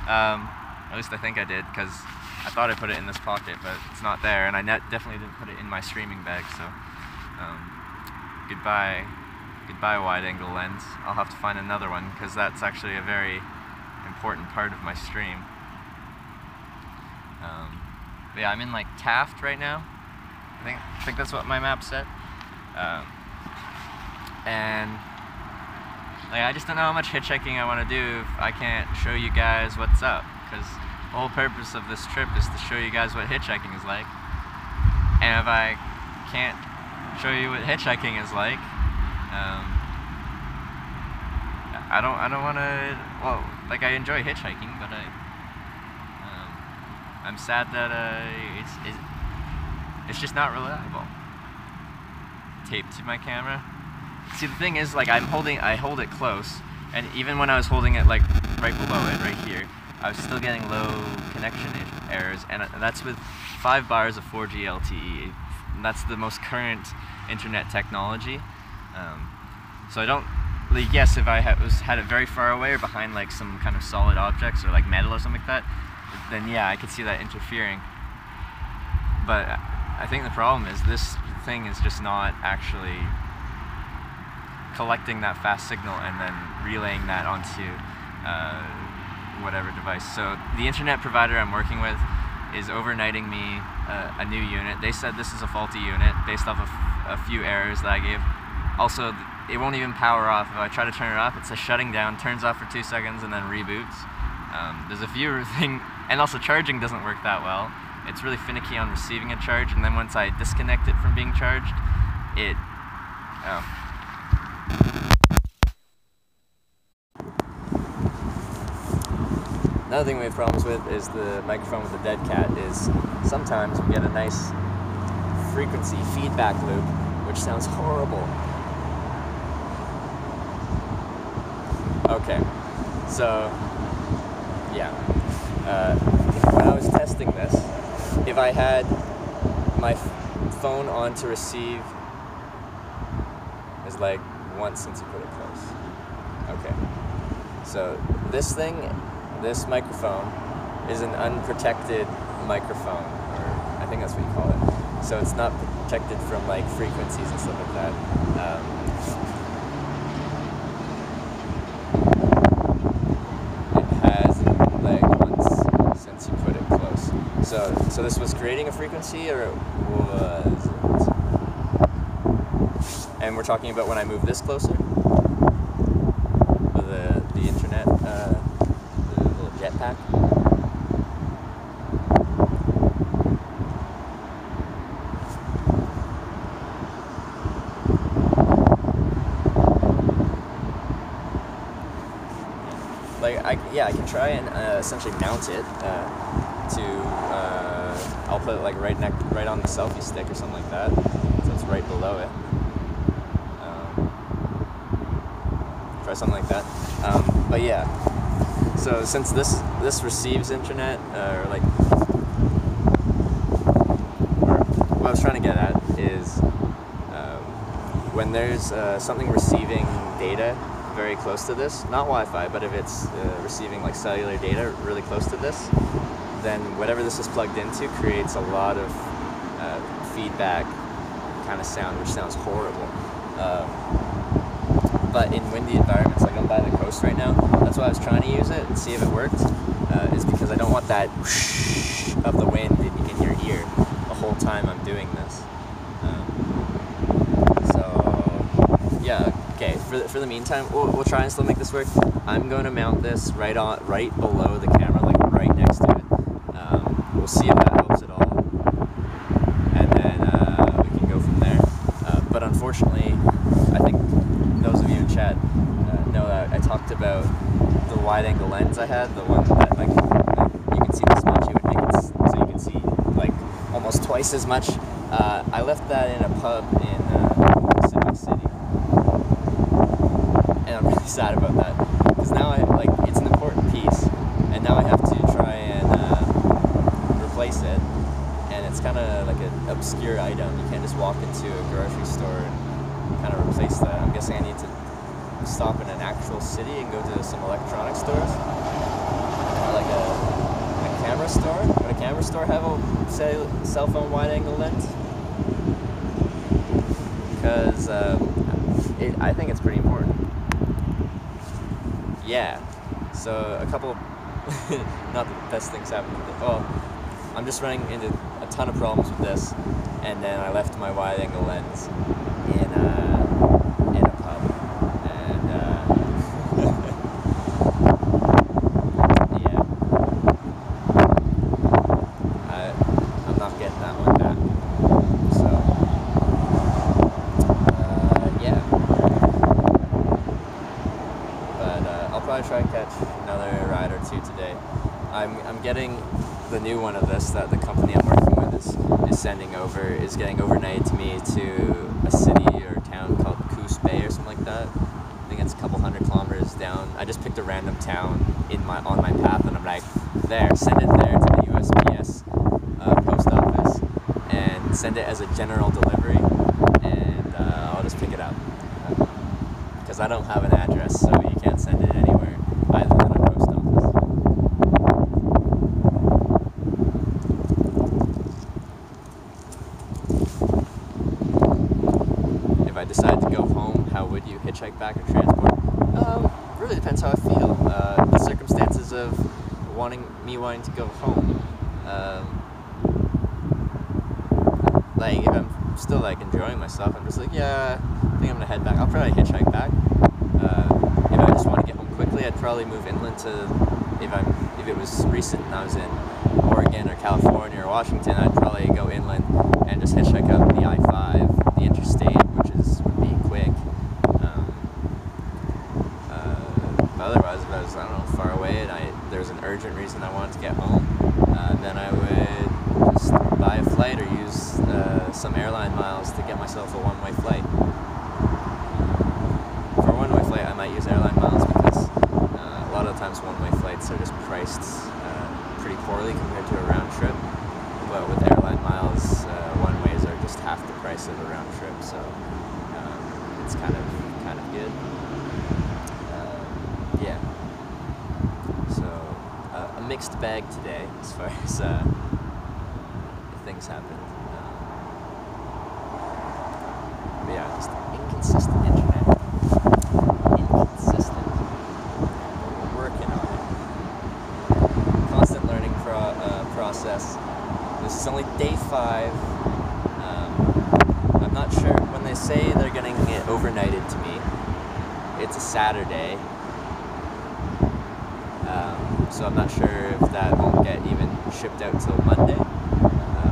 At least I think I did, because I thought I put it in this pocket, but it's not there, and I definitely didn't put it in my streaming bag. So, goodbye wide-angle lens. I'll have to find another one because that's actually a very important part of my stream. But yeah, I'm in like Taft right now. I think that's what my map said. And like, I just don't know how much hitchhiking I want to do if I can't show you guys what's up. Because the whole purpose of this trip is to show you guys what hitchhiking is like. And if I can't show you what hitchhiking is like, I don't want to. Well, like, I enjoy hitchhiking, but I'm sad that it's just not reliable. Taped to my camera. See, the thing is, like, I hold it close, and even when I was holding it like right below it, right here, I was still getting low connection errors, and that's with 5 bars of 4G LTE. And that's the most current internet technology. So I don't. Like, yes, if I had it very far away or behind like some kind of solid objects or like metal or something like that, then yeah, I could see that interfering. But I think the problem is this thing is just not actually collecting that fast signal and then relaying that onto whatever device. So the internet provider I'm working with is overnighting me a new unit. They said this is a faulty unit based off of a few errors that I gave. Also, it won't even power off. If I try to turn it off, it says shutting down, turns off for 2 seconds, and then reboots. There's a few things, and also charging doesn't work that well. It's really finicky on receiving a charge, and then once I disconnect it from being charged, Another thing we have problems with is the microphone with the dead cat is sometimes we get a nice frequency feedback loop, which sounds horrible. Okay, so yeah, when I was testing this, if I had my phone on to receive, is like once since you put it close. Okay, so this microphone is an unprotected microphone, or I think that's what you call it. So it's not protected from like frequencies and stuff like that. So this was creating a frequency, or it was it? And we're talking about when I move this closer with the internet, the little jetpack. Like I can try and essentially mount it I'll put it like right on the selfie stick or something like that, so it's right below it. Try something like that. But yeah, so since this receives internet, or what I was trying to get at is when there's something receiving data very close to this, not Wi-Fi, but if it's receiving like cellular data really close to this, then whatever this is plugged into creates a lot of feedback kind of sound, which sounds horrible. But in windy environments, like I'm by the coast right now, that's why I was trying to use it and see if it worked, is because I don't want that whoosh of the wind in your ear the whole time I'm doing this. So yeah, okay, for the meantime, we'll try and still make this work. I'm going to mount this right below the camera, like right next to it. We'll see if that helps at all, and then we can go from there. But unfortunately, I think those of you in chat know that I talked about the wide-angle lens I had, the one that like you can see this much, it would make it so you can see like almost twice as much. I left that in a pub in Pacific City, and I'm really sad about that because now it's an important piece, and now I have to try and replace it, and it's kind of like an obscure item. You can't just walk into a grocery store and kind of replace that. I'm guessing I need to stop in an actual city and go to some electronic stores, or like a camera store. Would a camera store have a cell phone wide-angle lens? Because I think it's pretty important. Yeah. So a couple, not the best things happened with it. Well, I'm just running into a ton of problems with this, and then I left my wide-angle lens in a pub, and yeah, I'm not getting that one back. So yeah, but I'll probably try and catch another ride or two today. I'm getting the new one of this that the company I'm working with is sending over, is getting overnighted to me to a city or town called Coos Bay or something like that. I think it's a couple 100 kilometers down. I just picked a random town on my path, and I'm like, there, send it there to the USPS post office, and send it as a general delivery, and I'll just pick it up. Because I don't have an address, so you can't send it anywhere other than a post office. If I decide to go home, how would you hitchhike back or transport? Really depends how I feel. The circumstances of wanting to go home. Like if I'm still like enjoying myself, I'm just like, yeah, I think I'm gonna head back. I'll probably hitchhike back. If I just want to get home quickly, I'd probably move inland to. If it was recent and I was in Oregon or California or Washington, I'd probably go inland and just hitchhike up the I-5, the interstate, which would be quick. But otherwise, if I was, I don't know, far away and there's an urgent reason some airline miles to get myself a one-way flight. For a one-way flight, I might use airline miles because a lot of times one-way flights are just priced pretty poorly compared to a round trip. But with airline miles, one-ways are just half the price of a round trip, so it's kind of good. Yeah. So a mixed bag today as far as things happen. But yeah, just inconsistent internet. Inconsistent. We're working on it. Constant learning process. This is only day 5. I'm not sure. When they say they're getting it overnighted to me, it's a Saturday. So I'm not sure if that won't get even shipped out till Monday,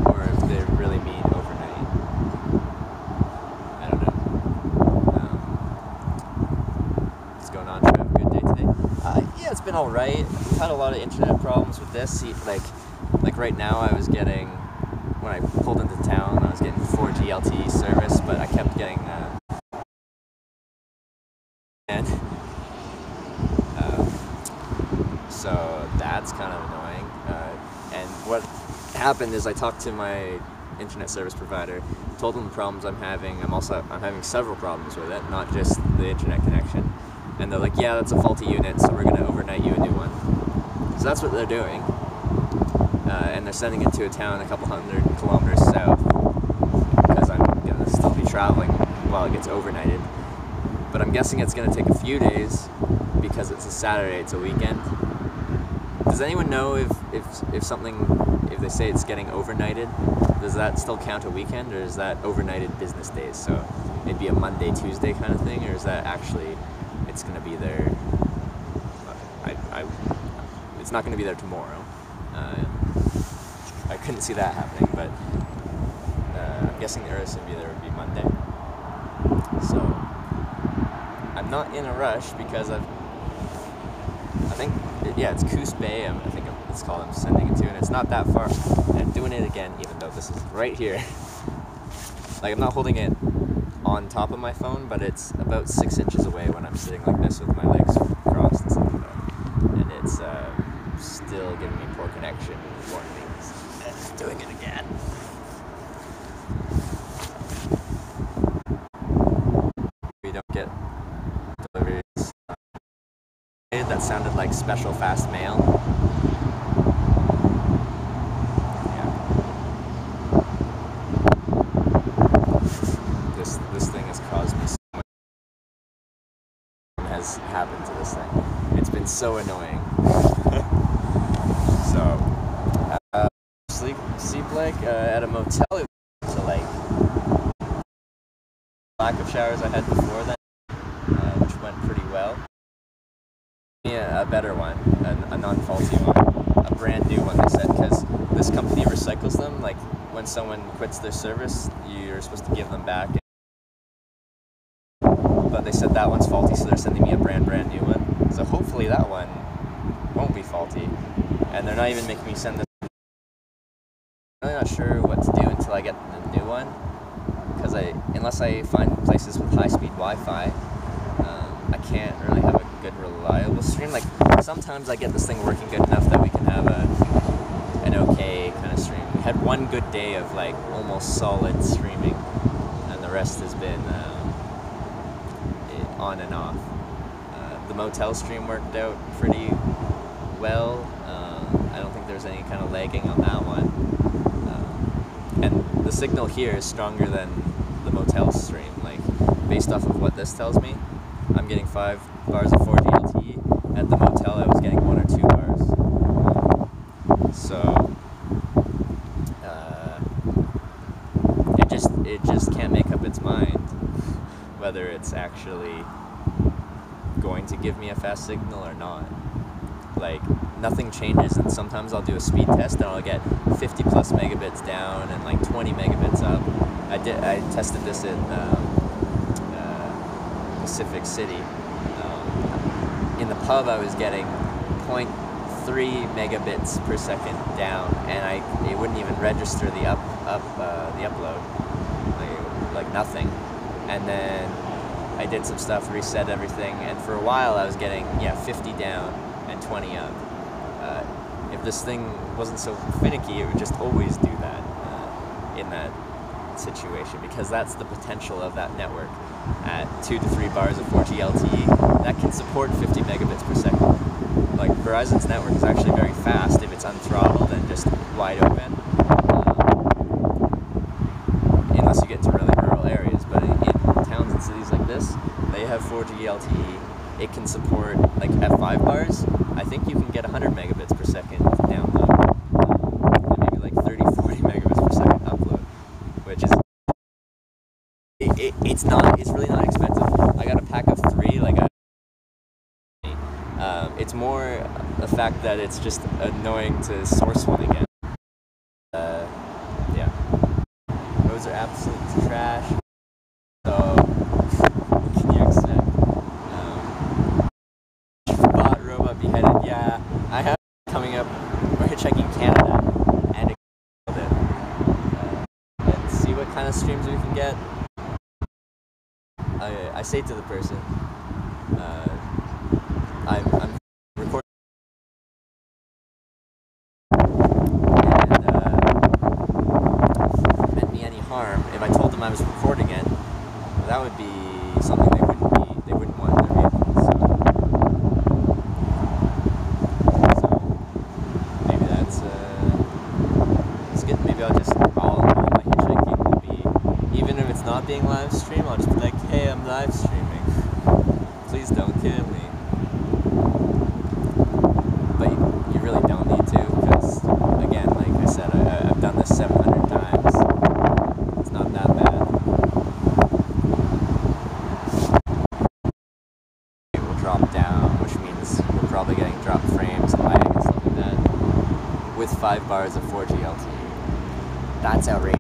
or if they really mean overnight. I don't know. What's going on, Trev? Good day today? Yeah, it's been alright. I've had a lot of internet problems with this. See, like right now I was getting, when I pulled into town, I was getting 4G LTE service, but I kept getting so that's kind of annoying. And what happened is I talked to my internet service provider, told them the problems I'm having. I'm having several problems with it, not just the internet connection. And they're like, yeah, that's a faulty unit, so we're going to overnight you a new one. So that's what they're doing. And they're sending it to a town a couple hundred kilometers south, because I'm going to still be traveling while it gets overnighted. But I'm guessing it's going to take a few days because it's a Saturday, it's a weekend. Does anyone know if they say it's getting overnighted, does that still count a weekend, or is that overnighted business days? So it'd be a Monday, Tuesday kind of thing, or is that actually it's going to be there? It's not going to be there tomorrow. I couldn't see that happening, but I'm guessing the earliest it'd be there would be Monday. So I'm not in a rush because I think, it's Coos Bay, I think it's called, I'm sending it to, and it's not that far. And I'm doing it again, even though this is right here. Like, I'm not holding it on top of my phone, but it's about 6 inches away when I'm sitting like this with my legs crossed and stuff like that. And it's still giving me poor connection warnings. And it's doing it again. We don't get deliveries. That sounded like special fast mail. Yeah. This thing has caused me so much. Has happened to this thing. It's been so annoying. So, sleep like at a motel. It was to like lack of showers I had before then, which went pretty well. Yeah, a better one, a non-faulty one, a brand new one, they said, because this company recycles them. Like, when someone quits their service, you're supposed to give them back. But they said that one's faulty, so they're sending me a brand new one. So hopefully that one won't be faulty. And they're not even making me send this. I'm really not sure what to do until I get the new one, because unless I find places with high-speed Wi-Fi, I can't really have a good reliable stream. Like, sometimes I get this thing working good enough that we can have an okay kind of stream. We had one good day of like almost solid streaming, and the rest has been on and off. The motel stream worked out pretty well. I don't think there's any kind of lagging on that one. And the signal here is stronger than the motel stream. Like, based off of what this tells me, I'm getting 5 bars of 4G LTE. At the motel, I was getting 1 or 2 bars. So it just can't make up its mind whether it's actually going to give me a fast signal or not. Like, nothing changes, and sometimes I'll do a speed test and I'll get 50 plus megabits down and like 20 megabits up. I tested this in Pacific City. In the pub, I was getting 0.3 megabits per second down, and it wouldn't even register the upload. like nothing, and then I did some stuff, reset everything, and for a while I was getting 50 down and 20 up. If this thing wasn't so finicky, it would just always do that in that situation, because that's the potential of that network. At 2 to 3 bars of 4G LTE, that can support 50 megabits per second. Like, Verizon's network is actually very fast if it's unthrottled and just wide open, unless you get to really rural areas. But in towns and cities like this, they have 4G LTE. It can support, like, at 5 bars, I think you can get 100 megabits per second download, and maybe like 30, 40 megabits per second upload, which is, it's really not expensive. I got a pack of 3, it's more the fact that it's just annoying to source one again. Yeah. Roads are absolute trash. So, what can you expect? Bot robot beheaded. Yeah, I have coming up. We're hitchhiking Canada, and it killed it. Let's see what kind of streams we can get. I say to the person, I'm recording, and meant me any harm. If I told them I was recording it, that would be something they wouldn't want in their vehicle. So maybe that's good. Maybe all my hitchhiking will be, even if it's not being live streamed, I'll just be like, hey, I'm live streaming. Please don't kill me. But you really don't need to, because, again, like I said, I've done this 700 times. It's not that bad. It will drop down, which means we're probably getting dropped frames and lag and stuff like that, with 5 bars of 4G LTE. That's outrageous.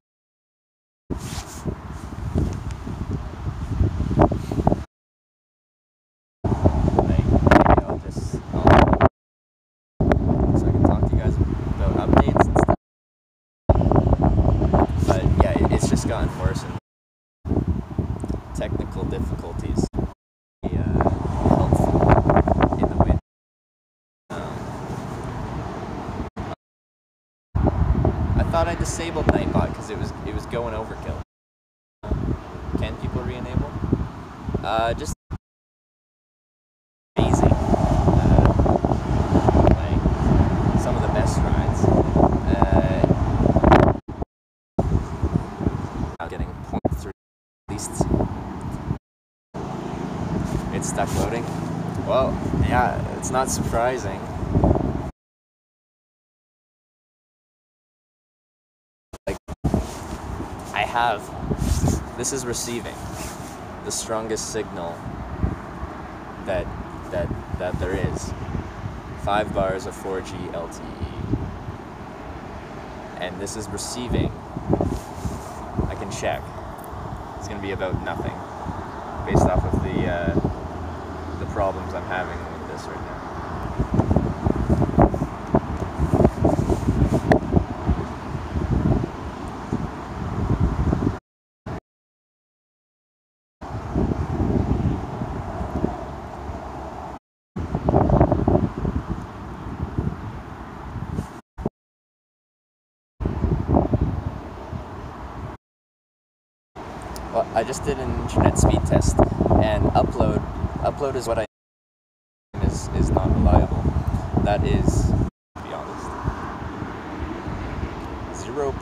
Gotten worse, and technical difficulties helpful in the wind. I thought I disabled Nightbot because it was going overkill. Can people re-enable? Just amazing. Like some of the best rides. Getting 0.3 at least. It's stuck loading. Well, yeah, it's not surprising. Like, this is receiving the strongest signal that there is. 5 bars of 4G LTE. And this is receiving. I can check. It's going to be about nothing, based off of the problems I'm having with this right now. Well, I just did an internet speed test, and upload is what I is not reliable. That is, to be honest, 0.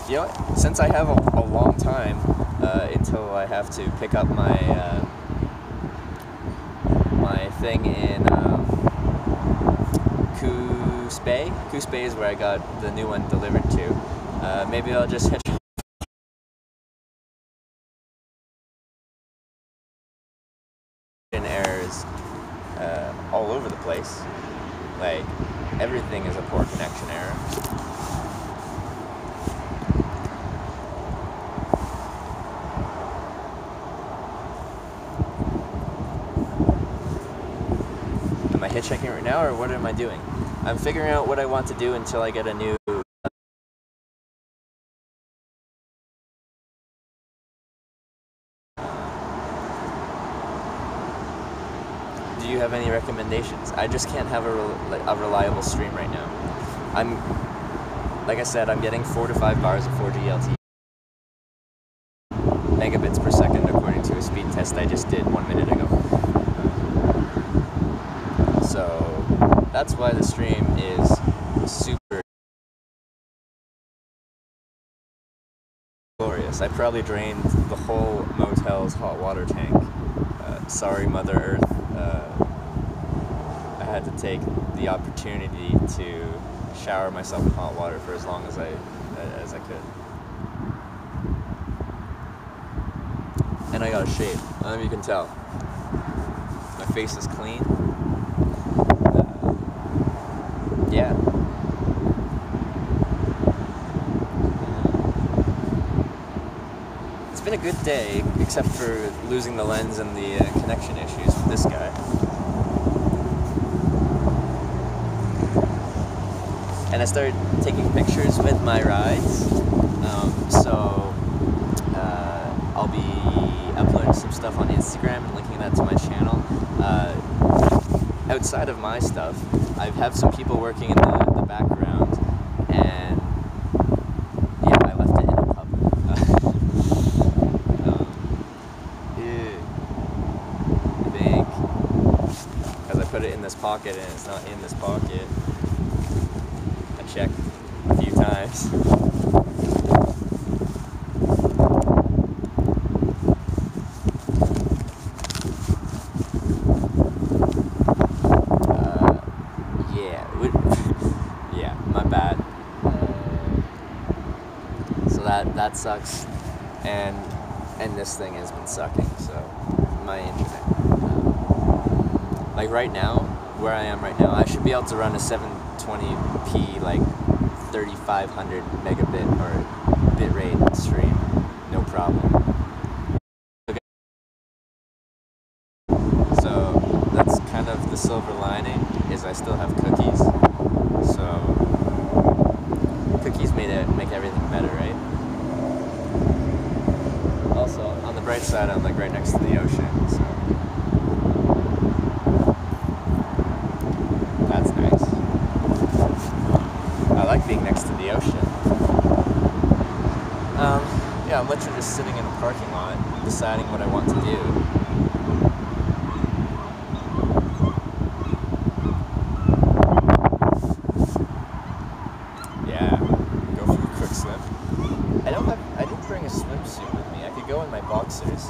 You know what? Since I have a long time until I have to pick up my my thing in Coos Bay is where I got the new one delivered to. Maybe I'll just hit errors all over the place. Like, everything is a poor connection error. Am I hitchhiking right now, or what am I doing? I'm figuring out what I want to do until I get a new I just can't have a reliable stream right now. Like I said, I'm getting 4 to 5 bars of 4G LTE megabits per second according to a speed test I just did 1 minute ago. So that's why the stream is super glorious. I probably drained the whole motel's hot water tank. Sorry, Mother Earth. I had to take the opportunity to shower myself in hot water for as long as I could. And I got a shave. I don't know if you can tell. My face is clean. Yeah. It's been a good day, except for losing the lens and the connection issues with this guy. And I started taking pictures with my rides, so I'll be uploading some stuff on Instagram and linking that to my channel. Outside of my stuff, I have some people working in the background, and yeah, I left it in a pub. I think, because I put it in this pocket and it's not in this pocket. I checked a few times. Yeah, my bad. So that sucks, and this thing has been sucking. So my internet, like right now, where I am right now, I should be able to run a 720p like 3500 megabit or bit rate stream, no problem. So that's kind of the silver lining, is I still have cookies. So cookies make everything better, right? Also, on the bright side, I'm like right next to the ocean, so that's nice. I like being next to the ocean. Yeah, I'm literally just sitting in a parking lot, deciding what I want to do. Yeah, go for a quick swim. I didn't bring a swimsuit with me. I could go in my boxers.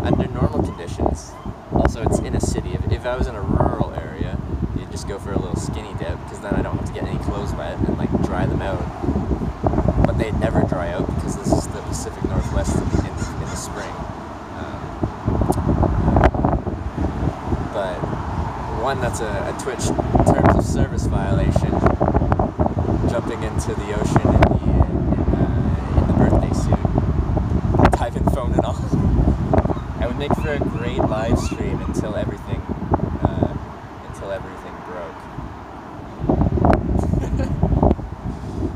Under normal conditions, also it's in a city. If I was in a rural area, you'd just go for a little skinny dip, because then I don't have to get any clothes wet and like dry them out. But they'd never dry out because this is the Pacific Northwest in the spring. But one, that's a Twitch terms of service violation. Jumping into the ocean in the birthday suit, diving phone and all. I would make for a great live stream until everything broke.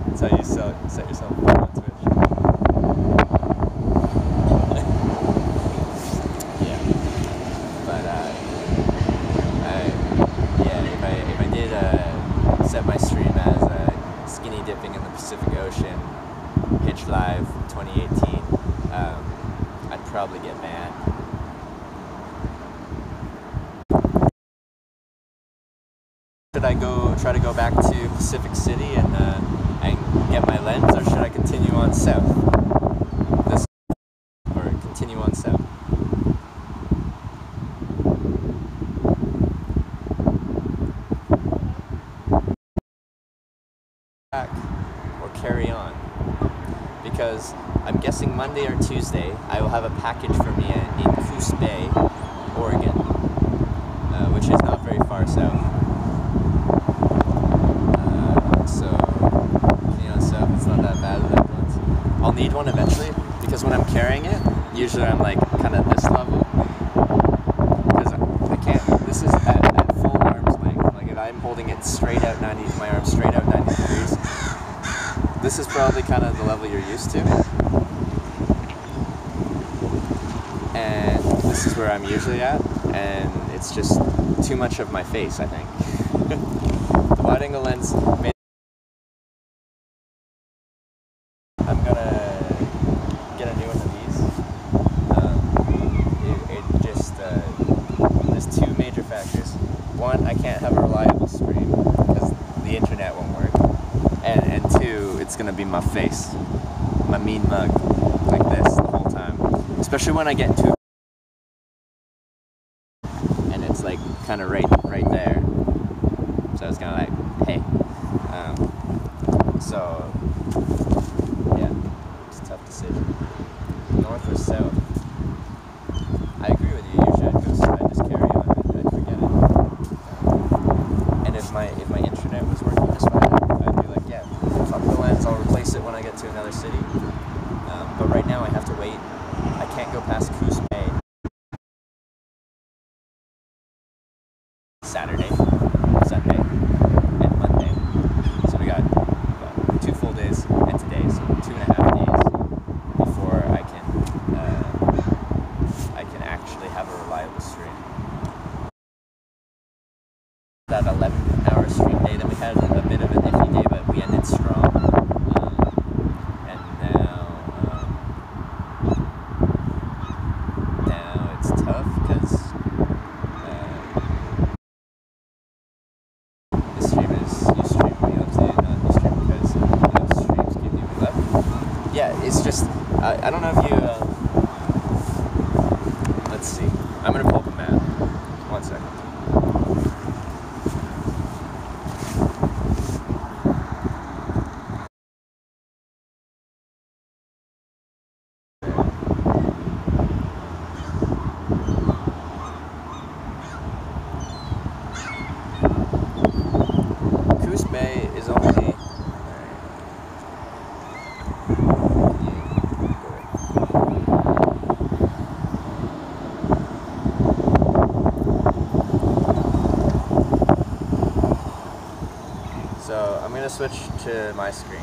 That's how you set yourself up on Twitch. Yeah, but if I did set my stream as skinny dipping in the Pacific Ocean, Hitch Live 2018, I'd probably get banned. Should I try to go back to Pacific City and get my lens, or should I continue on south? Continue on south. Back or carry on, because I'm guessing Monday or Tuesday I will have a package for me in Coos Bay, Oregon, which is not very far south. So, south, it's not that bad of that once. I'll need one eventually, because when I'm carrying it, usually I'm like kind of this level, because I can't, this is at full arm's length. Like if I'm holding it straight out my arm straight out 90 degrees, this is probably kind of the level you're used to. And this is where I'm usually at, and it's it's just too much of my face, I think. The wide angle lens made. I'm gonna get a new one of these. There's two major factors. One, I can't have a reliable stream because the internet won't work. And two, it's gonna be my face. My mean mug. Like this the whole time. Especially when I get into and it's like kind of right there. So it's kind of like, hey. So, yeah, it's a tough decision. North or south? I agree with you. Usually I'd just carry on. I'd forget it. And if my internet was working just fine, I'd be like, yeah, fuck the lens. I'll replace it when I get to another city. But right now I have to wait. I can't go past Coos Bay. Saturday, Sunday, and Monday. So we got 2 full days and today, so 2.5 days before I can actually have a reliable stream. That 11-hour stream day, then we had a bit of an iffy day, but we ended strong. And now it's tough because it's just, I don't know if you, let's see, I'm going to pull up a map, 1 second. Coos Bay is only, so I'm going to switch to my screen.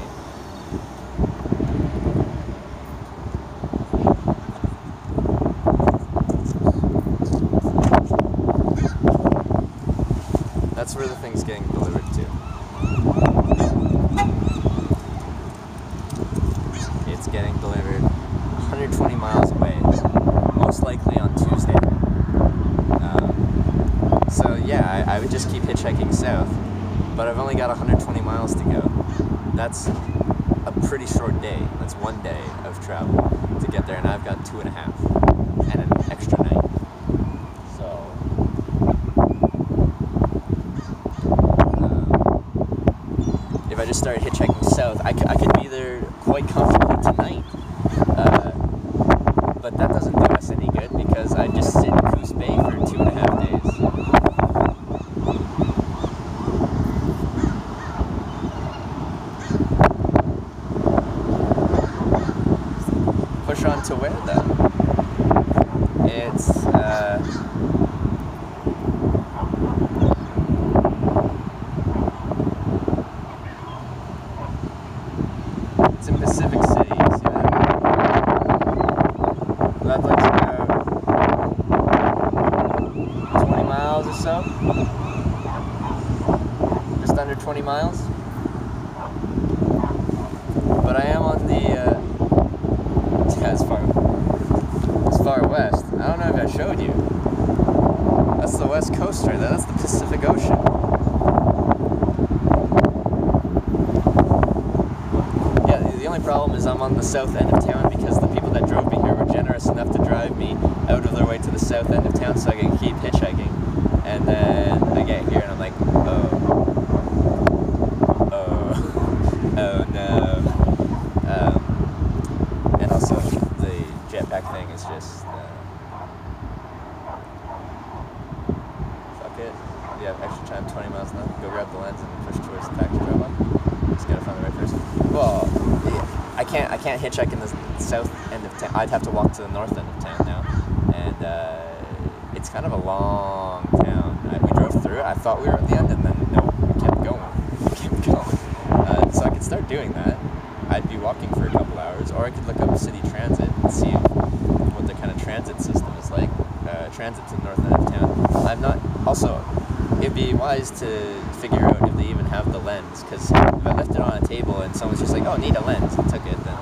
That's where the thing's getting delivered to. It's getting delivered 120 miles away, most likely on Tuesday. So yeah, I would just keep hitchhiking south. But I've only got 120 miles to go. That's a pretty short day. That's 1 day of travel to get there, and I've got 2.5 and an extra night. So, if I just started hitchhiking south, I could be there quite comfortably tonight. But that doesn't do us any good because I just sit in Coos Bay for 2.5 days. Push on to where though? It's in Pacific City, you see that? That looks about 20 miles or so. Just under 20 miles. But I am on the as far west. I don't know if I showed you. That's the west coast right there. That's the Pacific Ocean. Yeah, the only problem is I'm on the south end of town because the people that drove me here were generous enough to drive me out of their way to the south end of town so I can keep hitchhiking. And then I get here and I'm like, oh no. And also the jetpack thing is just fuck it. You have extra time, 20 miles an hour. Go grab the lens and push towards the factory drop off. Just gotta find the right person. Well, yeah, I can't hitchhike in the south end of town. I'd have to walk to the north end of town now, and it's kind of a long town. We drove through it. I thought we were at the end, and then no, we kept going. So I could start doing that. I'd be walking for a couple hours, or I could look up city transit and see what their kind of transit system is like. transit to the north end of town. I'm not. Also, it'd be wise to figure out if they even have the lens, because if I left it on a table and someone's just like, "Oh, need a lens," and took it, then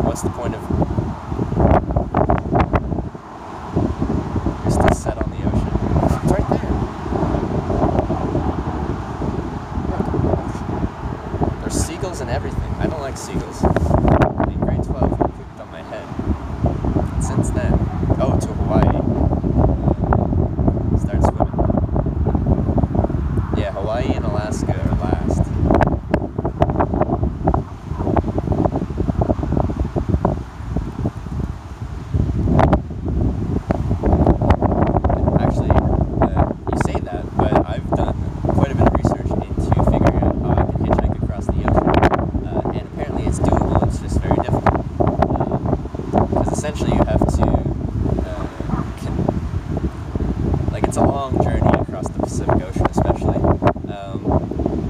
what's the point of? You're still set on the ocean. It's right there. Look. There's seagulls and everything. I don't like seagulls. In grade 12, it pooped on my head. And since then, to Hawaii. Start swimming. Yeah, Hawaii and Alaska are last. Actually, you say that, but I've done quite a bit of research into figuring out how I can hitchhike across the ocean. And apparently it's doable, it's just very difficult. Because essentially you have to it's a long journey across the Pacific Ocean, especially,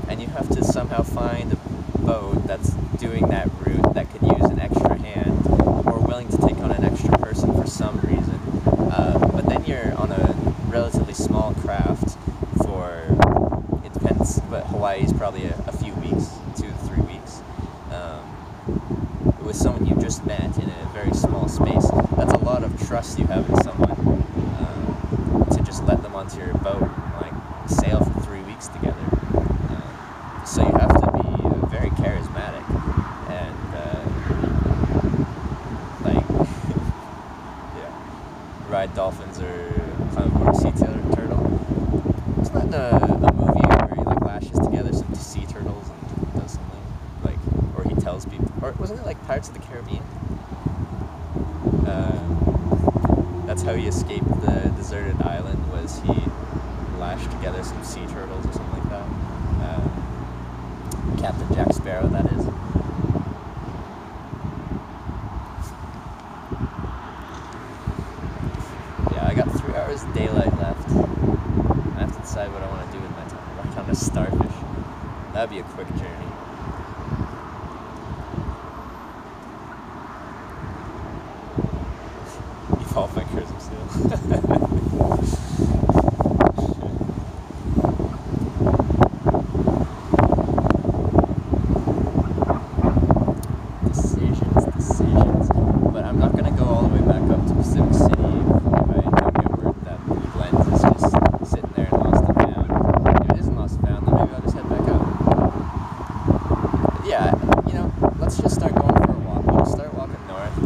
and you have to somehow find a boat that's doing that route that could use an extra hand or willing to take on an extra person for some reason. But then you're on a relatively small craft for, it depends, but Hawaii's probably a few weeks, 2 to 3 weeks, with someone you just met in a very small space. That's a lot of trust you have in someone. Just let them onto your boat and like sail for 3 weeks together. So you have to be very charismatic and ride dolphins or climb aboard a sea turtle. Isn't that a movie where he like lashes together some sea turtles and does something or he tells people, or wasn't it like Pirates of the Caribbean? That's how he escaped the deserted island, was he lashed together some sea turtles or something like that. Captain Jack Sparrow, that is. Yeah, I got 3 hours of daylight left. I have to decide what I want to do with my time. Right on a starfish. That'd be a quick journey. Evolve my Christmas seal. Decisions. But I'm not gonna go all the way back up to Pacific City if I don't get word that the lens is just sitting there and lost and found. If it isn't lost and found, then maybe I'll just head back up. But yeah, let's just start going for a walk. We'll start walking north.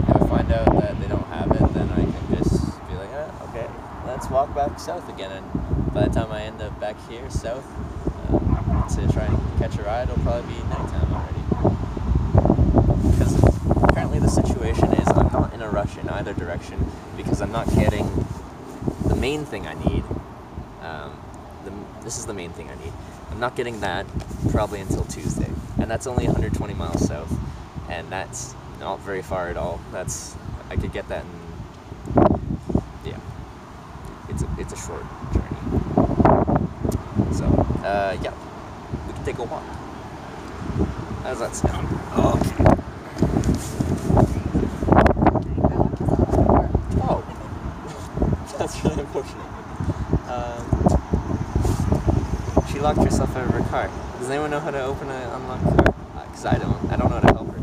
If I find out that they don't have it, then I can just be like, okay, let's walk back south again. And by the time I end up back here south to try and catch a ride, it'll probably be nighttime already. Because apparently the situation is I'm not in a rush in either direction because I'm not getting the main thing I need. This is the main thing I need. I'm not getting that probably until Tuesday, and that's only 120 miles south, and that's not very far at all. I could get that in, yeah, it's a short journey. So, yeah, we can take a walk. How does that sound? Oh, that's really unfortunate. She locked herself out of her car. Does anyone know how to open an unlocked car? Because I don't know how to help her.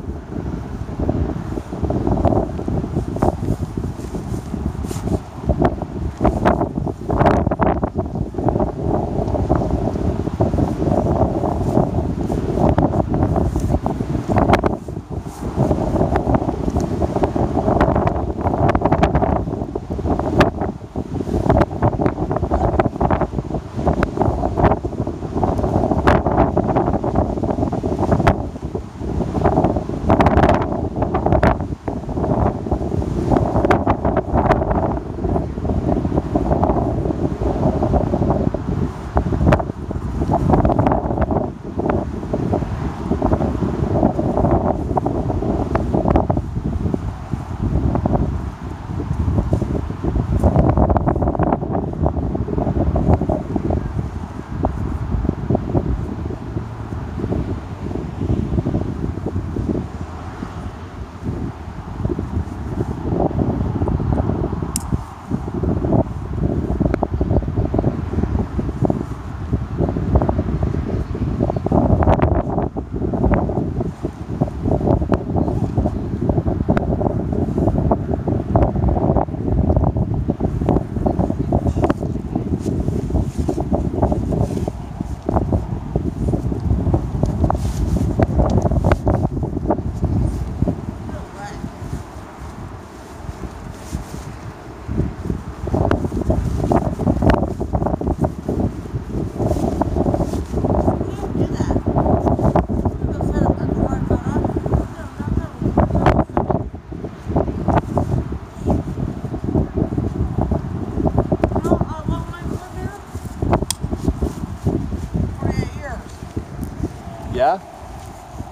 Yeah?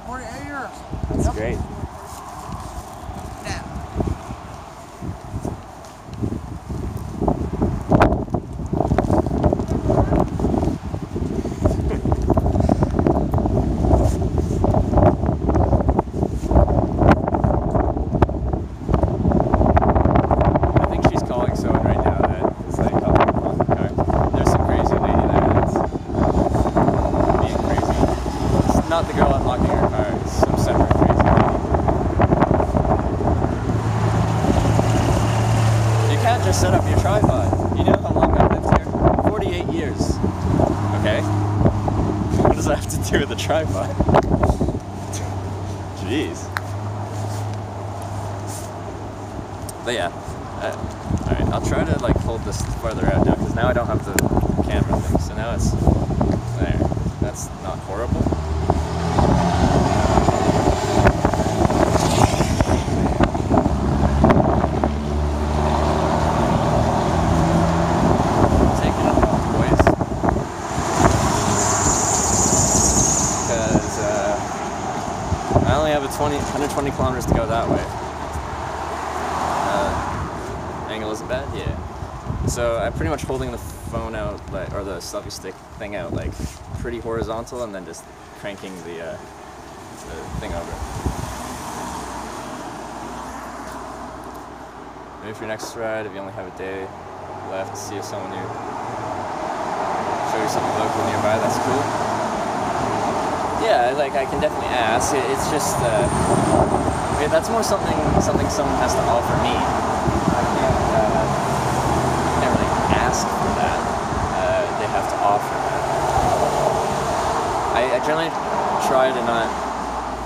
48 years. That's great. I think she's calling someone right now that is like helping her lock the car. There's some crazy lady there that's being crazy. It's not the girl unlocking her car, it's some separate crazy lady. You can't just set up your tripod. You know how long I've lived here? 48 years. Okay? What does that have to do with the tripod? Jeez. But yeah, alright, I'll try to like hold this farther out now, because now I don't have the camera thing, so now it's there. That's not horrible. Take it off, boys. Because I only have 120 kilometers to go that way. Angle isn't bad, yeah. So I'm pretty much holding the phone out, like, or the selfie stick thing out, like pretty horizontal, and then just cranking the thing over. Maybe for your next ride, if you only have a day left, see if someone new, show you something local nearby. That's cool. Yeah, like I can definitely ask. It's just that's more something someone has to offer me. Can't really ask for that. They have to offer that. I generally try to not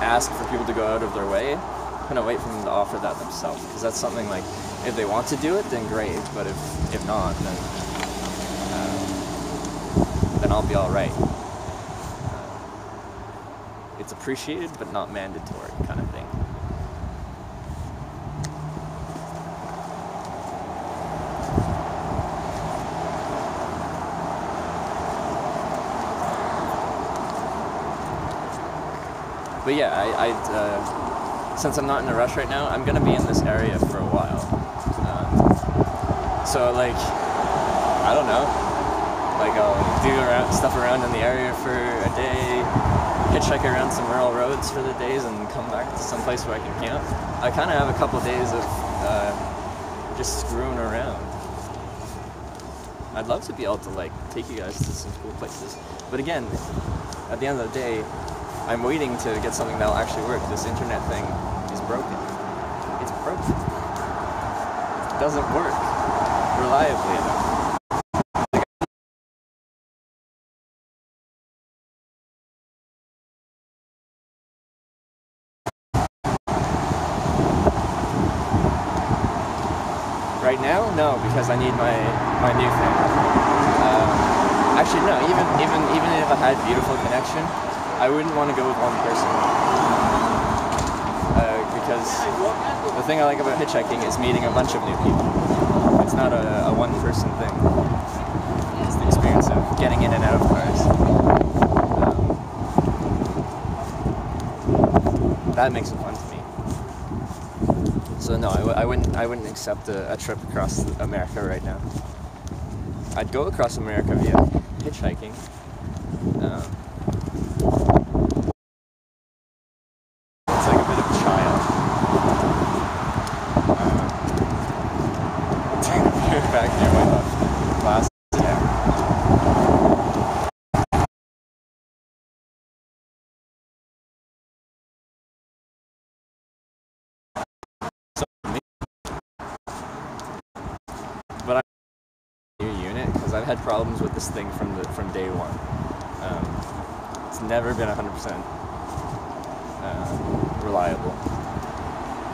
ask for people to go out of their way. Kind of wait for them to offer that themselves, because that's something like, if they want to do it, then great. But if not, then I'll be all right. It's appreciated, but not mandatory, kind of thing. But yeah, since I'm not in a rush right now, I'm gonna be in this area for a while. So like, I don't know, like I'll do stuff around in the area for a day, hitchhike around some rural roads for the days, and come back to some place where I can camp. I kind of have a couple of days of just screwing around. I'd love to be able to like take you guys to some cool places, but again, at the end of the day, I'm waiting to get something that'll actually work. This internet thing is broken. It's broken. It doesn't work reliably enough. Right now, no, because I need my new thing. Actually, no. Even if I had beautiful connection, I wouldn't want to go with one person, because the thing I like about hitchhiking is meeting a bunch of new people. It's not a one-person thing. It's the experience of getting in and out of cars. That makes it fun to me. So no, I wouldn't accept a trip across America right now. I'd go across America via hitchhiking. It's like a bit of a child. Back near my last but I new unit, because I've had problems with this thing from day one. It's never been 100% reliable,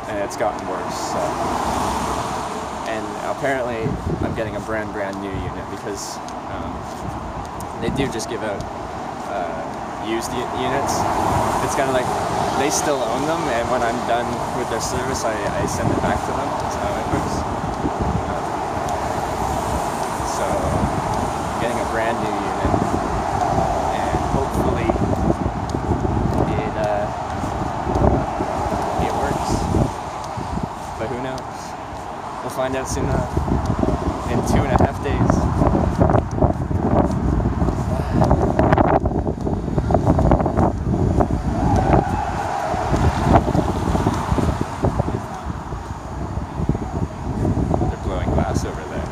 and it's gotten worse. So. And apparently, I'm getting a brand new unit, because they do just give out used units. It's kind of like they still own them, and when I'm done with their service, I send it back to them. That's how it works. So, I'm getting a brand new unit, and hopefully find out soon enough. In 2.5 days. They're blowing glass over there.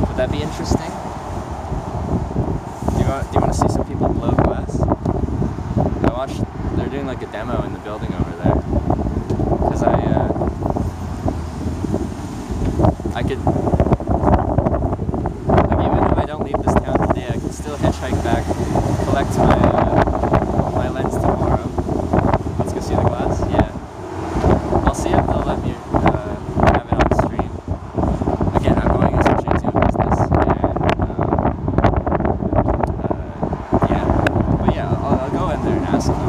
Would that be interesting? Do you want to see some people blow glass? I watched, they're doing like a demo in the building over there. Because I could, like even if I don't leave this town today, I can still hitchhike back, collect my lens tomorrow. Let's go see the glass? Yeah. I'll see if they'll let me have it on stream. Again, I'm going essentially to a business, and yeah. But yeah, I'll go in there and ask them.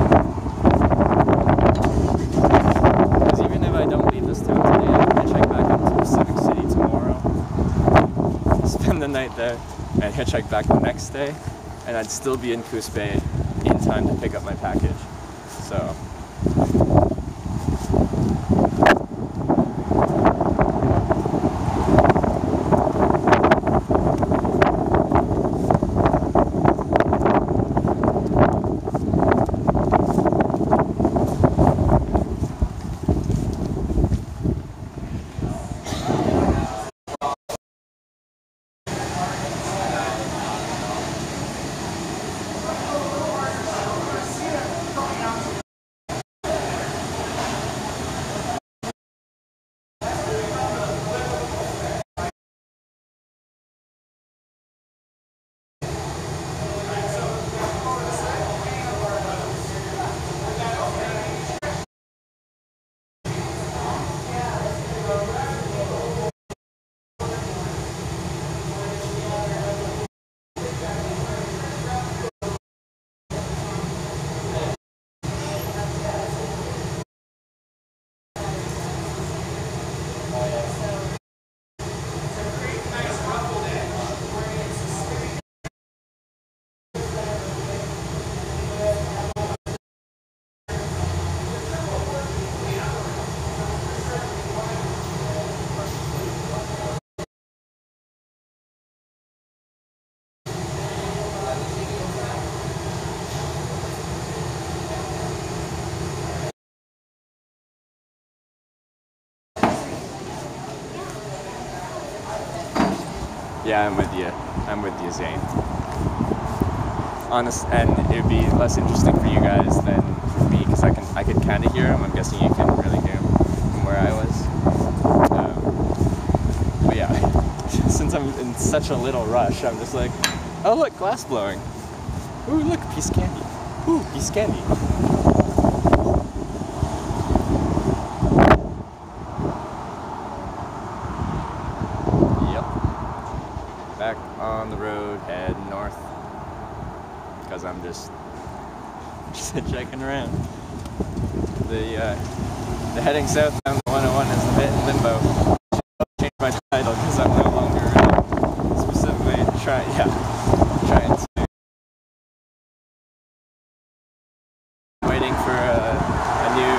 Because even if I don't leave this town today, I can hitchhike back up to Pacific City tomorrow, spend the night there, and hitchhike back the next day, and I'd still be in Coos Bay in time to pick up my package. So. Yeah, I'm with you. I'm with you, Zane. Honest, and it'd be less interesting for you guys than for me because I could kind of hear him. I'm guessing you couldn't really hear him from where I was. But yeah, since I'm in such a little rush, I'm just like, oh look, glass blowing. Ooh, look, piece of candy. Ooh, piece of candy. Back on the road, head north, because I'm just checking around. The heading south down the 101 is a bit in limbo. I'll change my title because I'm no longer specifically trying to waiting for a new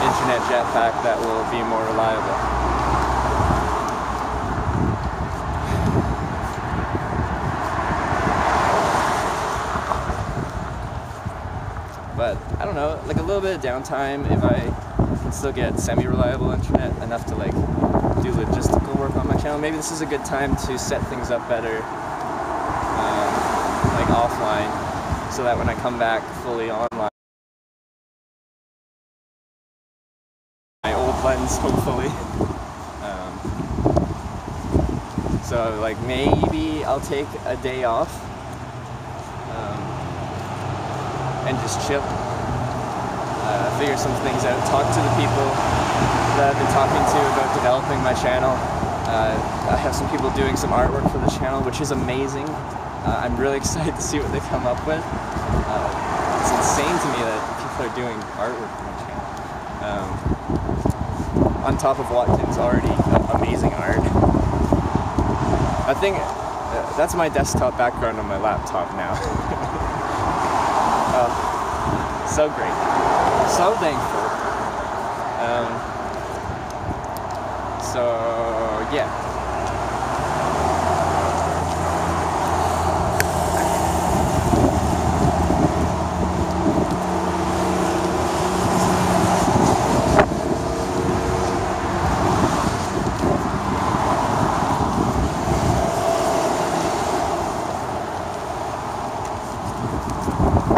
internet jetpack that will be more reliable. But I don't know, like a little bit of downtime, if I can still get semi-reliable internet, enough to like do logistical work on my channel. Maybe this is a good time to set things up better, like offline, so that when I come back fully online, my old lens, hopefully. So like maybe I'll take a day off. And just chill, figure some things out, talk to the people that I've been talking to about developing my channel, I have some people doing some artwork for the channel, which is amazing. I'm really excited to see what they come up with. It's insane to me that people are doing artwork for my channel. On top of Watkins' already amazing art. I think that's my desktop background on my laptop now. So great. So thankful. So, yeah.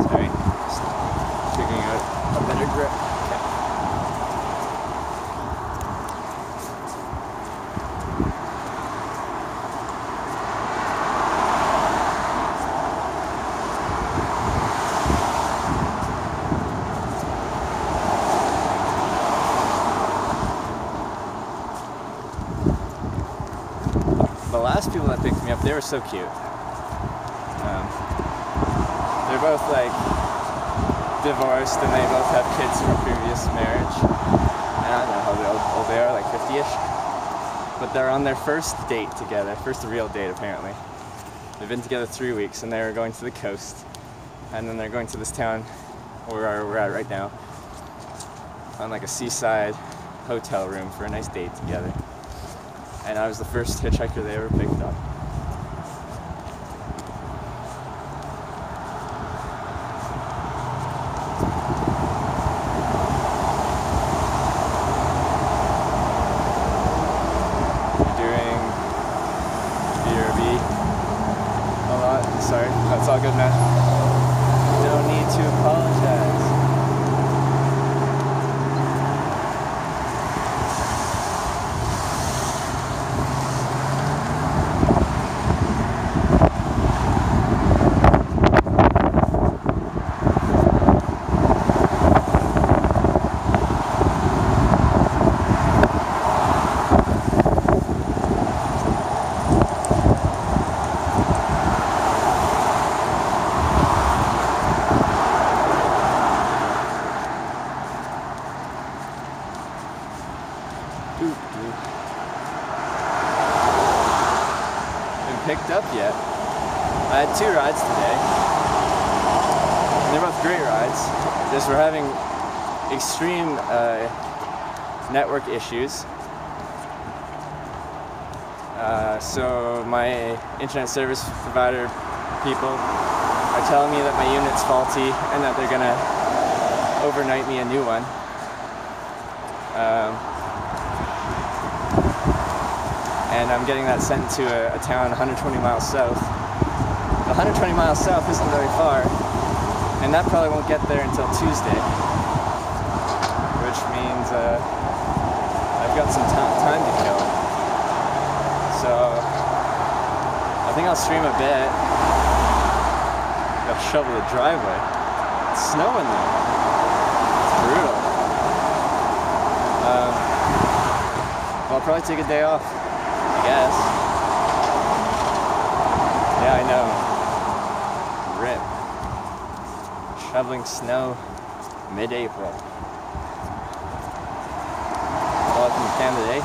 Sorry, just figuring out a better grip. Okay. The last people that picked me up, they were so cute. They're both like divorced and they both have kids from a previous marriage. I don't know how old they are, like 50-ish. But they're on their first date together, first real date apparently. They've been together 3 weeks and they're going to the coast. And then they're going to this town where we're at right now on like a seaside hotel room for a nice date together. And I was the first hitchhiker they ever picked up. Doing BRB a lot. Sorry, that's all good, man. Don't need to apologize. Been picked up yet. I had 2 rides today. And they're both great rides. Just we're having extreme network issues. So my internet service provider people are telling me that my unit's faulty and that they're gonna overnight me a new one. And I'm getting that sent to a town 120 miles south. The 120 miles south isn't very far, and that probably won't get there until Tuesday, which means I've got some time to kill. So I think I'll stream a bit. I'll shovel the driveway. It's snowing though. It's brutal. I'll probably take a day off. I guess. Yeah, I know. Rip. Shoveling snow mid-April. Welcome to Canada, eh?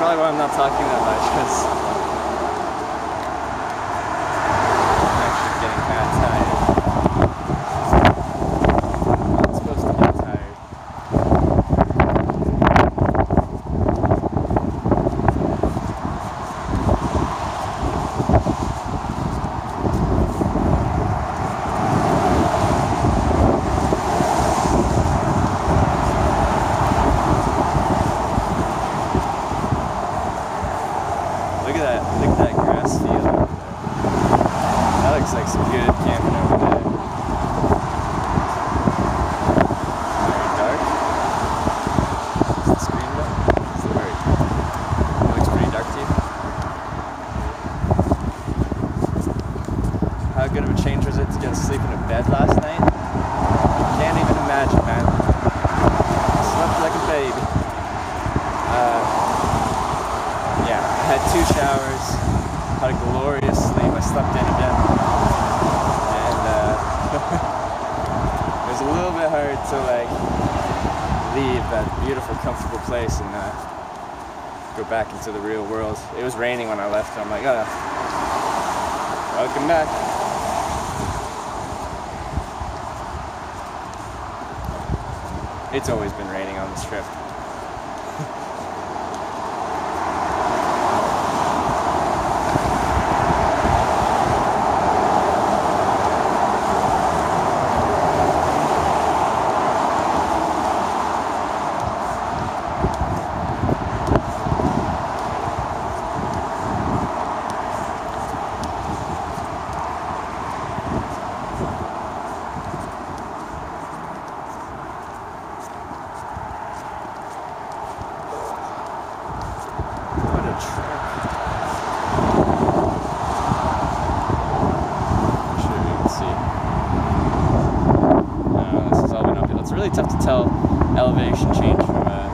probably why I'm not talking that much, because I'm actually getting kind of tired. I'm supposed to get tired. Look at that grass field over there. That looks like some good camping over there. Very dark. Is the screen dark? It's very, it looks pretty dark to you. How good of a change was it to get to sleep in a bed last night? Can't even imagine, man. I slept like a baby. Yeah, I had 2 showers, had a glorious sleep. I slept in again, and it was a little bit hard to like leave that beautiful, comfortable place and go back into the real world. It was raining when I left, so I'm like, oh, welcome back. It's always been raining on this trip. Tough to tell elevation change from a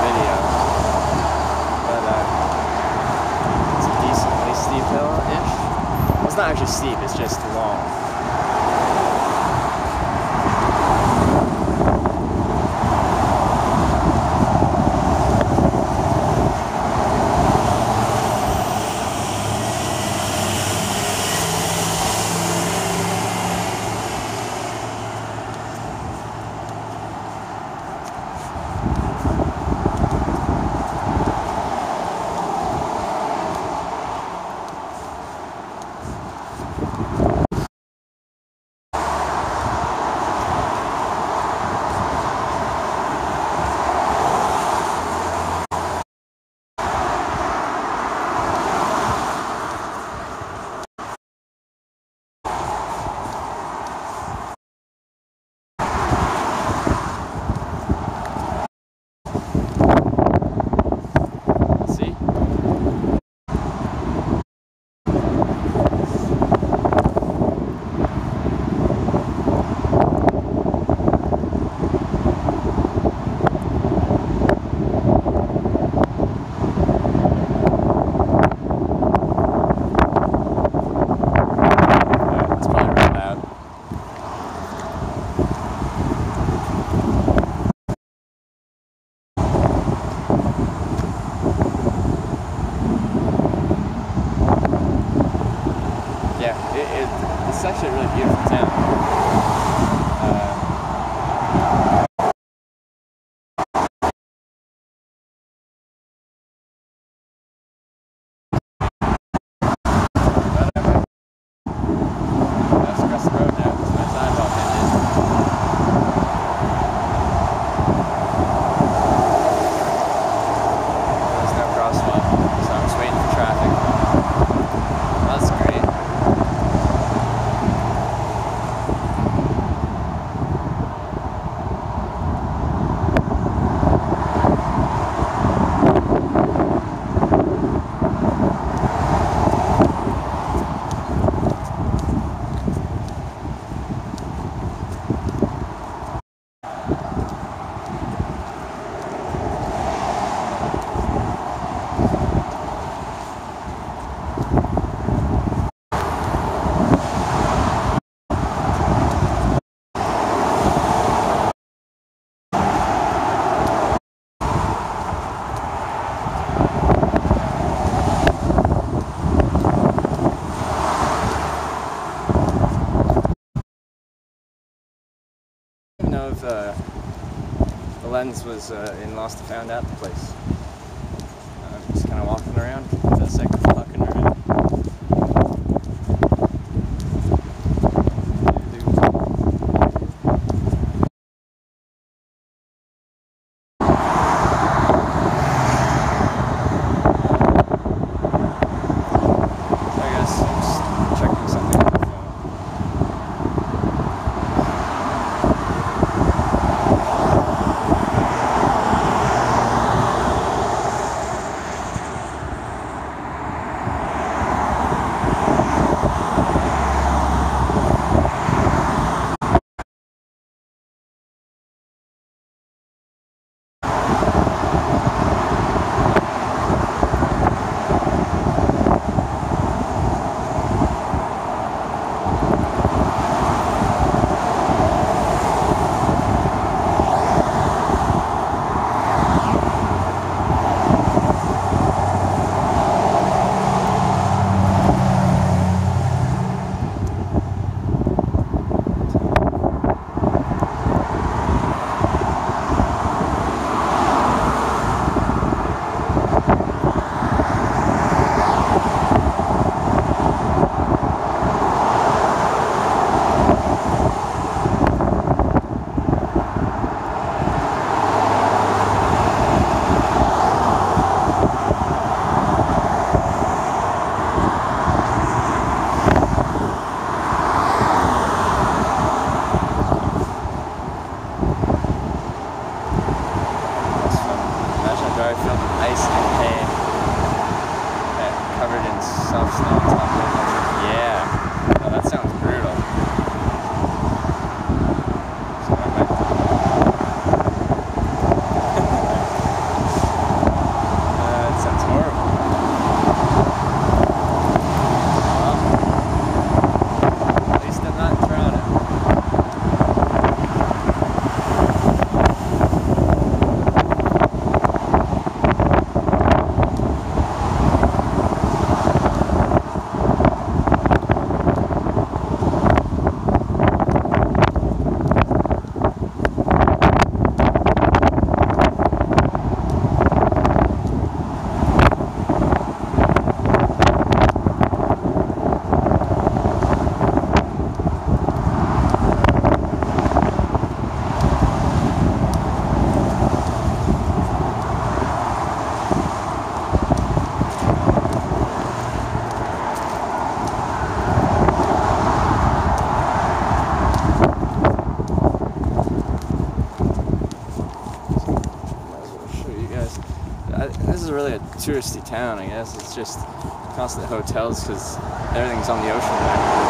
video, but it's a decently steep hill-ish. Well, it's not actually steep, it's just long. It's actually a really beautiful town. That's across the road now. It's my sidewalk ended. There's no crosswalk, so I'm just waiting for traffic. That's great. the lens was in Lost and Found at the place. Just kind of walking around for the sake of walking around. This is really a touristy town, I guess. It's just constant hotels because everything's on the ocean there.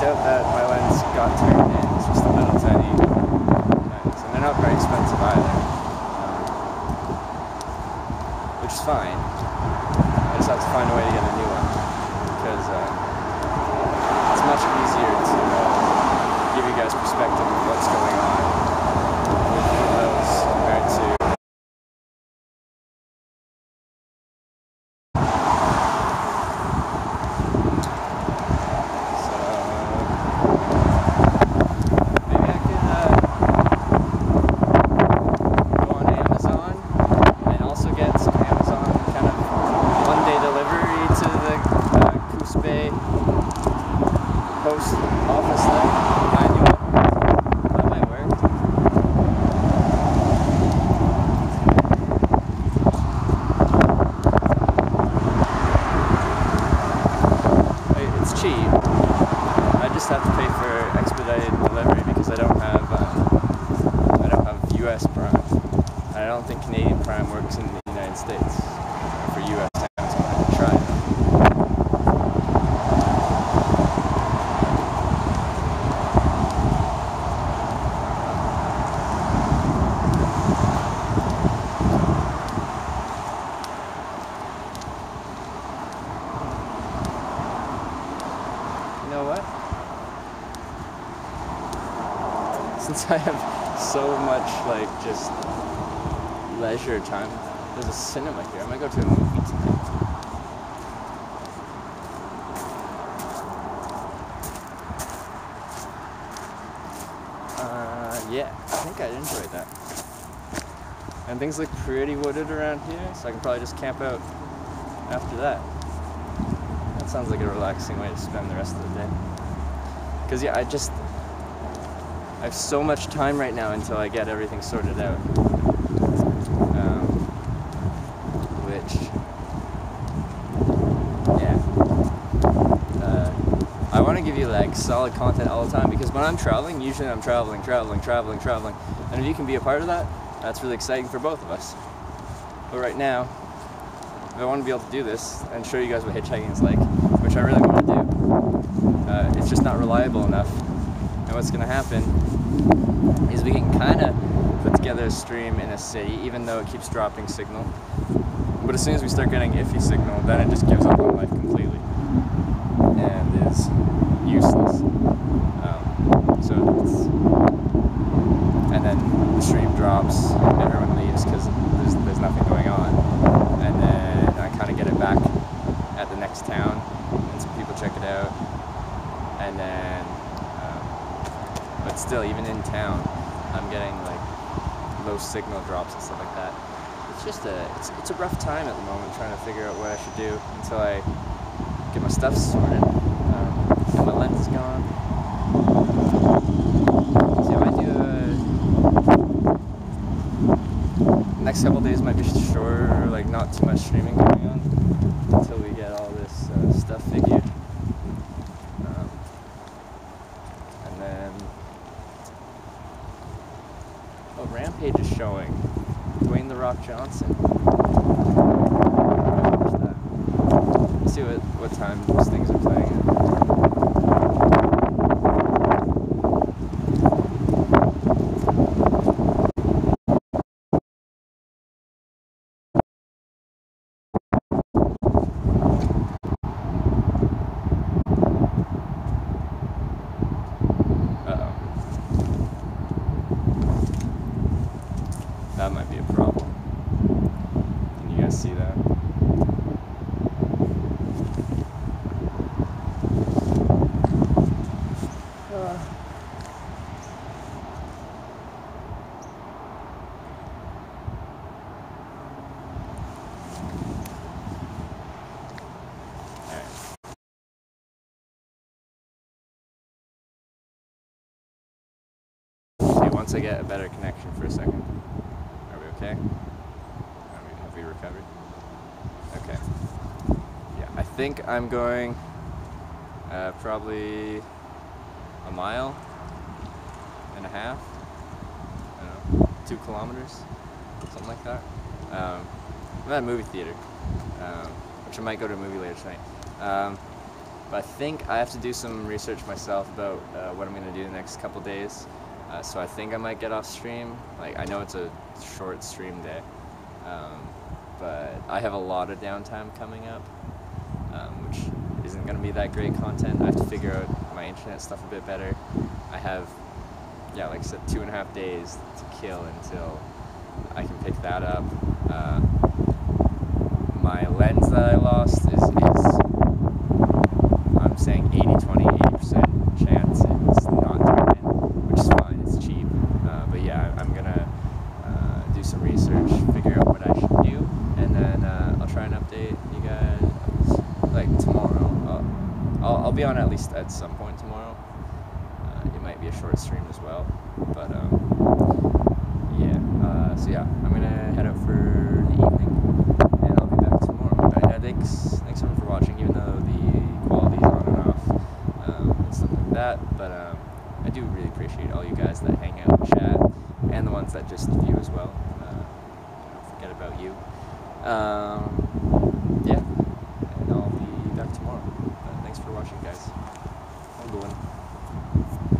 That my lens got turned in. It's just a little tiny lens, and they're not very expensive either, which is fine. I just have to find a way to get a new one because it's much easier to give you guys perspective of what's going on with those compared to to just have to pay for expedited delivery because I don't have U.S. Prime. I don't think Canadian Prime works in the United States for U.S. towns. I'm going to try it. You know what? Since I have so much like just leisure time, there's a cinema here. I might go to a movie tonight. Yeah, I think I'd enjoy that. And things look pretty wooded around here, so I can probably just camp out after that. That sounds like a relaxing way to spend the rest of the day. Because yeah, I have so much time right now until I get everything sorted out. I want to give you like solid content all the time because when I'm traveling, usually I'm traveling. And if you can be a part of that, that's really exciting for both of us. But right now, if I want to be able to do this and show you guys what hitchhiking is like, which I really want to do, it's just not reliable enough. And what's going to happen is we can kind of put together a stream in a city, even though it keeps dropping signal. But as soon as we start getting iffy signal, then it just gives up on life completely and is useless. And then the stream drops, everyone leaves because there's nothing going on, and then I kind of get it back at the next town, and some people check it out, and then, but still, even in town, I'm getting like low signal drops and stuff like that. It's just it's a rough time at the moment trying to figure out what I should do until I get my stuff sorted. And my lens is gone. So I might do next couple days might be shorter, like not too much streaming going on until we get all this stuff figured. And then Rampage is showing. Dwayne "The Rock" Johnson. Let's see what time these things are playing at. That might be a problem. Can you guys see that? Okay, once I get a better connection for a second. Are we okay? Have we recovered? Okay. Yeah, I think I'm going probably a mile and a half. I don't know, 2 kilometers, something like that. I'm at a movie theater, which I might go to a movie later tonight. But I think I have to do some research myself about what I'm going to do the next couple days. So I think I might get off stream. Like, I know it's a short stream day, but I have a lot of downtime coming up, which isn't going to be that great content. I have to figure out my internet stuff a bit better. I have, yeah, like I said, 2.5 days to kill until I can pick that up. My lens that I lost is I'm saying 80-20, 80% chance it's not turning, which is fine, it's cheap. But yeah, I'm gonna do some research, figure out what I should do, and then I'll try and update you guys like tomorrow. I'll be on at least at some point tomorrow. It might be a short stream as well, but yeah. So yeah, I'm gonna head out for the evening, and I'll be back tomorrow. Thanks everyone for watching, even though the quality's on and off and stuff like that. appreciate all you guys that hang out and chat, and the ones that just view as well. Don't forget about you. Yeah, and I'll be back tomorrow. Thanks for watching, guys. Have a good one.